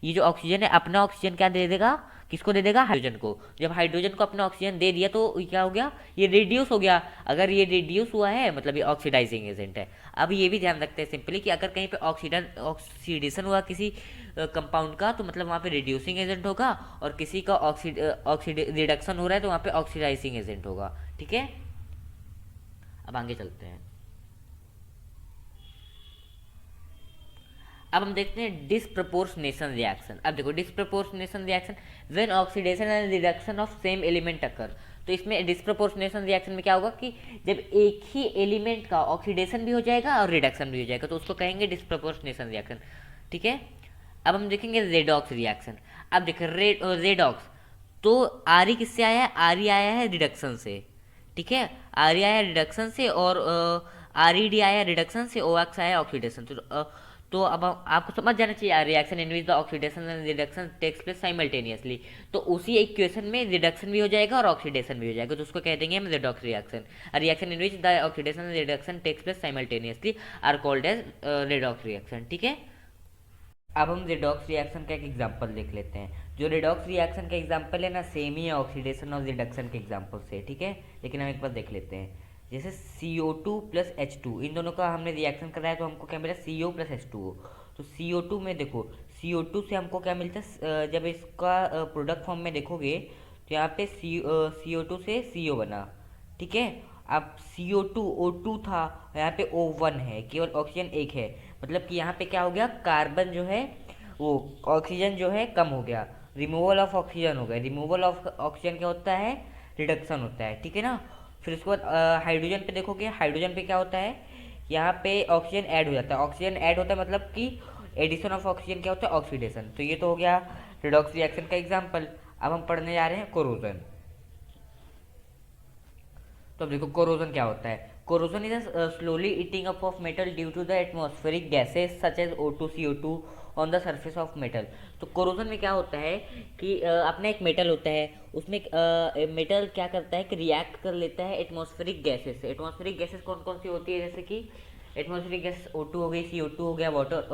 ये जो ऑक्सीजन है अपना ऑक्सीजन क्या दे देगा, किसको दे देगा, हाइड्रोजन को। जब हाइड्रोजन को अपना ऑक्सीजन दे दिया तो क्या हो गया, ये रिड्यूस हो गया। अगर ये रिड्यूस हुआ है मतलब ये ऑक्सीडाइजिंग एजेंट है। अब ये भी ध्यान रखते हैं सिंपली कि अगर कहीं पे ऑक्सीडेशन हुआ किसी कंपाउंड का तो मतलब वहाँ पे रिड्यूसिंग एजेंट होगा, और किसी का रिडक्शन हो रहा है तो वहाँ पे ऑक्सीडाइजिंग एजेंट होगा, ठीक है। अब आगे चलते हैं। अब हम देखते हैं डिसप्रपोर्शनेशन रिएक्शन। अब देखो disproportionation reaction when oxidation and reduction of same element occur. तो इसमें डिसप्रपोर्शनेशन रिएक्शन में क्या होगा कि जब एक ही एलिमेंट का ऑक्सीडेशन भी हो जाएगा और रिडक्शन भी हो जाएगा तो उसको कहेंगे डिसप्रपोर्शनेशन रिएक्शन। ठीक है, अब हम देखेंगे रेडॉक्स रिएक्शन। अब देखिए रेडॉक्स, तो आरी किससे आया है? आरी आया है रिडक्शन से। ठीक है, आरी आया रिडक्शन से और आर ई डी आया रिडक्शन से, ओ एक्स आया ऑक्सीडेशन। तो अब आपको समझ जाना चाहिए reaction in which the oxidation and reduction takes place simultaneously. तो उसी इक्वेशन में रिडक्शन भी हो जाएगा और ऑक्सीडेशन भी हो जाएगा, तो उसको कह देंगे हम redox reaction. Reaction in which the oxidation and reduction takes place simultaneously are called as redox reaction. ठीक है, अब हम रेडॉक्स रिएक्शन का एक एग्जांपल देख लेते हैं। जो रेडॉक्स रिएक्शन का एग्जांपल है ना, सेम ही है ऑक्सीडेशन और रिडक्शन के एग्जांपल से। ठीक है, लेकिन हम एक बार देख लेते हैं। जैसे CO2 प्लस H2, इन दोनों का हमने रिएक्शन कराया तो हमको क्या मिला? CO plus H2O। तो CO2 में देखो, CO2 से हमको क्या मिलता है? जब इसका प्रोडक्ट फॉर्म में देखोगे तो यहाँ पे CO2 से CO बना। ठीक है, अब CO2 O2 था, यहाँ पे O1 है, केवल ऑक्सीजन एक है। मतलब कि यहाँ पे क्या हो गया? कार्बन जो है वो ऑक्सीजन जो है कम हो गया, रिमूवल ऑफ ऑक्सीजन हो गया। रिमूवल ऑफ ऑक्सीजन क्या होता है? रिडक्शन होता है। ठीक है ना। फिर उसके बाद हाइड्रोजन पे देखोगे, हाइड्रोजन पे क्या होता है? यहाँ पे ऑक्सीजन ऐड हो जाता है। ऑक्सीजन ऐड होता है मतलब कि एडिशन ऑफ ऑक्सीजन क्या होता है? ऑक्सीडेशन। तो ये तो हो गया रिडॉक्स रिएक्शन का एग्जाम्पल। अब हम पढ़ने जा रहे हैं कोरोजन। तो अब देखो कोरोजन क्या होता है। Corrosion is slowly eating up of metal due to the atmospheric gases such as O2 CO2 on the surface of metal. तो कोरोजन में क्या होता है कि अपना एक मेटल होता है, उसमें मेटल क्या करता है कि रिएक्ट कर लेता है एटमॉस्फेरिक गैसेस से। एटमॉस्फेरिक गैसेस कौन कौन सी होती है? जैसे कि एटमॉस्फेरिक गैस O2 हो गई, CO2 हो गया, वाटर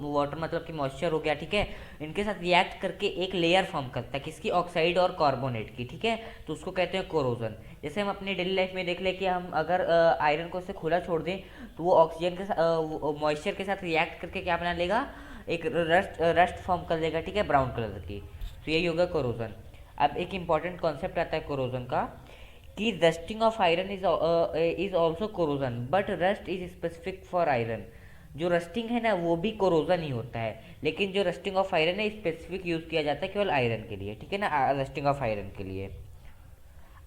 वाटर मतलब कि मॉइस्चर हो गया। ठीक है, इनके साथ रिएक्ट करके एक लेयर फॉर्म करता है किसकी? ऑक्साइड और कार्बोनेट की। ठीक है, तो उसको कहते हैं कोरोजन। जैसे हम अपनी डेली लाइफ में देख ले कि हम अगर आयरन को इससे खुला छोड़ दें तो वो ऑक्सीजन के साथ मॉइस्चर के साथ रिएक्ट करके क्या बना लेगा? एक रस्ट रस्ट फॉर्म कर लेगा। ठीक है, ब्राउन कलर की। तो यही होगा कोरोजन। अब एक इम्पॉर्टेंट कॉन्सेप्ट आता है कोरोजन का कि rusting of iron is also corrosion but rust is specific for iron. जो रस्टिंग है ना वो भी कोरोजन ही होता है, लेकिन जो रस्टिंग ऑफ आयरन है स्पेसिफिक यूज किया जाता है केवल आयरन के लिए। ठीक है ना, रस्टिंग ऑफ आयरन के लिए।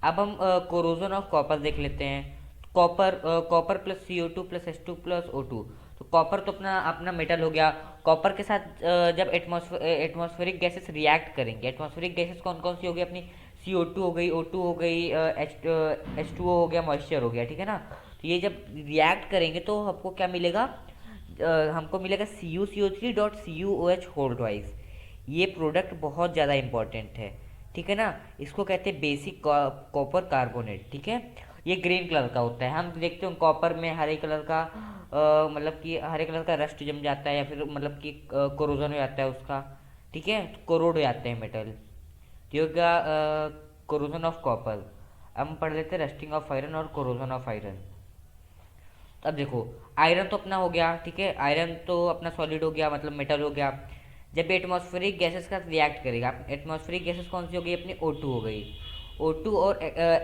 अब हम कोरोजन ऑफ कॉपर देख लेते हैं। Copper plus CO2 plus H2 plus O2। तो कॉपर तो अपना अपना मेटल हो गया। कॉपर के साथ जब एटमॉस्फेरिक गैसेस रिएक्ट करेंगे, एटमॉस्फेरिक गैसेस कौन कौन सी हो गई अपनी? CO2 हो गई, O2 हो गई, H2O हो गया, मॉइस्चर हो गया। ठीक है ना, तो ये जब रिएक्ट करेंगे तो हमको क्या मिलेगा? हमको मिलेगा CuCO3.CuOH होल ट्वाइस। ये प्रोडक्ट बहुत ज़्यादा इंपॉर्टेंट है। ठीक है ना, इसको कहते हैं बेसिक कॉपर कार्बोनेट। ठीक है, ये ग्रीन कलर का होता है। हम देखते हैं कॉपर में हरे कलर का मतलब कि हरे कलर का रस्ट जम जाता है या फिर मतलब कि कोरोजन हो जाता है उसका। ठीक है, तो कोरोड हो जाते हैं मेटल। तो ये होगा कोरोजन ऑफ कॉपर। अब हम पढ़ लेते हैं रस्टिंग ऑफ आयरन और कोरोजन ऑफ आयरन। अब देखो आयरन तो अपना हो गया। ठीक है, आयरन तो अपना सॉलिड हो गया मतलब मेटल हो गया। जब एटमॉस्फेरिक गैसेस का रिएक्ट करेगा, एटमॉस्फेरिक गैसेस कौन सी हो गई अपनी? O2 हो गई, O2 और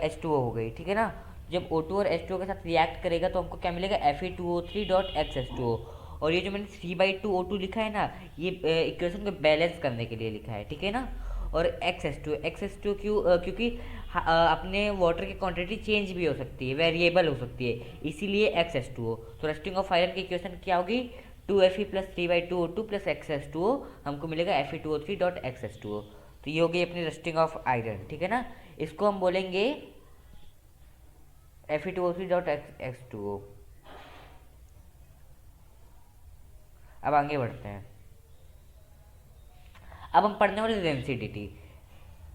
H2O हो गई। ठीक है ना, जब O2 और H2O के साथ रिएक्ट करेगा तो हमको क्या मिलेगा? Fe2O3.X H2O। और ये जो मैंने 3/2 O2 लिखा है ना, ये इक्वेशन को बैलेंस करने के लिए लिखा है। ठीक है ना, और एक्स एस टू क्यों? क्योंकि अपने वाटर की क्वांटिटी चेंज भी हो सकती है, वेरिएबल हो सकती है, इसीलिए X H2O। तो रस्टिंग ऑफ आयरन की इक्वेशन क्या होगी? 2Fe plus 3/2 O2 plus X H2O। हमको मिलेगा Fe2O3.X H2O। तो ये होगी अपनी रस्टिंग ऑफ आयरन। ठीक है ना, इसको हम बोलेंगे Fe2O3.X2O। अब आगे बढ़ते हैं। अब हम पढ़ने वाले रेंसिडिटी।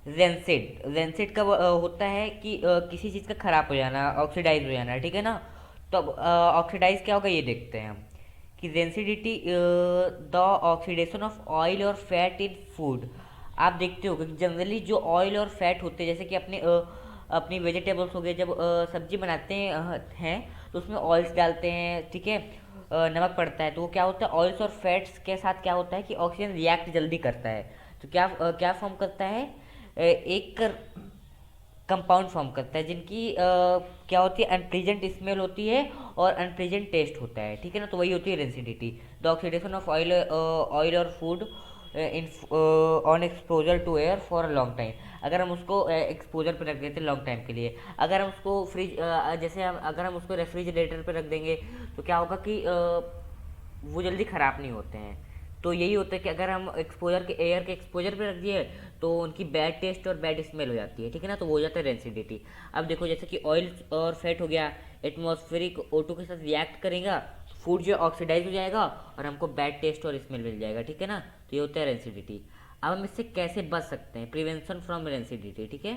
रेंसिड कब होता है कि किसी चीज़ का खराब हो जाना, ऑक्सीडाइज हो जाना। ठीक है ना, तो अब ऑक्सीडाइज क्या होगा ये देखते हैं हम कि rancidity the oxidation of oil और फैट इन फूड। आप देखते हो कि जनरली जो ऑयल और फैट होते हैं, जैसे कि अपनी वेजिटेबल्स हो गए, जब सब्जी बनाते हैं तो उसमें ऑयल्स डालते हैं। ठीक है, नमक पड़ता है तो वो क्या होता है? ऑयल्स और फैट्स के साथ क्या होता है कि ऑक्सीजन रिएक्ट जल्दी करता है। तो क्या फॉर्म करता है? एक कंपाउंड फॉर्म करता है जिनकी क्या होती है, अनप्लीजेंट स्मेल होती है और अनप्लीजेंट टेस्ट होता है, ठीक है ना। तो वही होती है rancidity. The oxidation of oil और food in on exposure to air for a long time. अगर हम उसको एक्सपोजर पे रख देते हैं लॉन्ग टाइम के लिए, अगर हम उसको फ्रिज जैसे हम अगर हम उसको रेफ्रिजरेटर पे रख देंगे तो क्या होगा कि वो जल्दी ख़राब नहीं होते हैं। तो यही होता है कि अगर हम एक्सपोजर के एयर के एक्सपोजर पे रख दिए तो उनकी बैड टेस्ट और बैड स्मेल हो जाती है, ठीक है ना। तो वो हो जाता है रेंसिडिटी। अब देखो जैसे कि ऑयल और फैट हो गया, एटमॉस्फेरिक O2 के साथ रिएक्ट करेगा, फूड जो ऑक्सीडाइज हो जाएगा और हमको बैड टेस्ट और स्मेल मिल जाएगा, ठीक है ना। तो ये होता है रेंसिडिटी। अब हम इससे कैसे बच सकते हैं, प्रिवेंशन फ्रॉम रेंसिडिटी, ठीक है।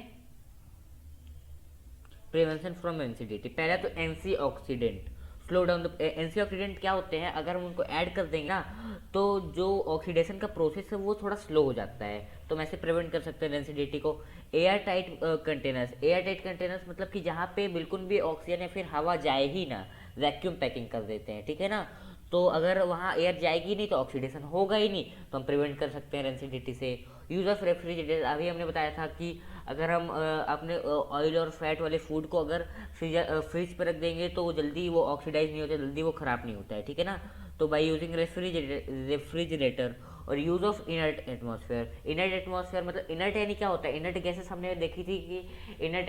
प्रिवेंशन फ्रॉम एंसीडिटी, पहला तो anti oxidant, slow down the anti oxidant क्या होते हैं, अगर हम उनको ऐड कर देंगे ना तो जो ऑक्सीडेशन का प्रोसेस है वो थोड़ा स्लो हो जाता है, तो हम ऐसे प्रिवेंट कर सकते हैं एंसीडिटी को। Air tight containers, air tight containers मतलब कि जहाँ पे बिल्कुल भी ऑक्सीजन या फिर हवा जाए ही ना, वैक्यूम पैकिंग कर देते हैं, ठीक है ना। तो अगर वहाँ एयर जाएगी नहीं तो ऑक्सीडेशन होगा ही नहीं, तो हम प्रिवेंट कर सकते हैं रेंसिडिटी से। यूज़ ऑफ रेफ्रिजरेटर, अभी हमने बताया था कि अगर हम अपने ऑयल और फैट वाले फूड को अगर फ्रिज पर रख देंगे तो वो जल्दी वो ऑक्सीडाइज नहीं होता, जल्दी वो ख़राब नहीं होता है, ठीक है ना। तो बाई यूजिंग रेफ्रिजरेटर और use of inert atmosphere. Inert atmosphere मतलब इनर्ट यानी क्या होता है, इनर्ट गैसेस हमने देखी थी कि इनर्ट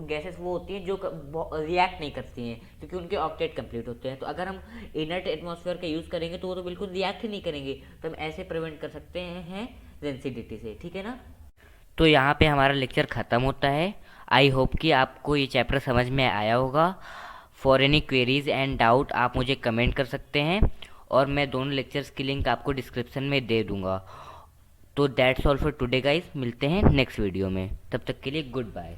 गैसेस वो होती हैं जो रिएक्ट नहीं करती हैं क्योंकि उनके ऑक्टेट कंप्लीट होते हैं। तो अगर हम इनर्ट एटमॉस्फेयर का यूज़ करेंगे तो वो तो बिल्कुल रिएक्ट ही नहीं करेंगे, तो हम ऐसे प्रिवेंट कर सकते हैं रेंसिडिटी से, ठीक है ना। तो यहाँ पे हमारा लेक्चर ख़त्म होता है। आई होप कि आपको ये चैप्टर समझ में आया होगा। For any queries and doubt आप मुझे कमेंट कर सकते हैं और मैं दोनों लेक्चर्स की लिंक आपको डिस्क्रिप्शन में दे दूँगा। तो that's all for today guys, मिलते हैं नेक्स्ट वीडियो में, तब तक के लिए गुड बाय।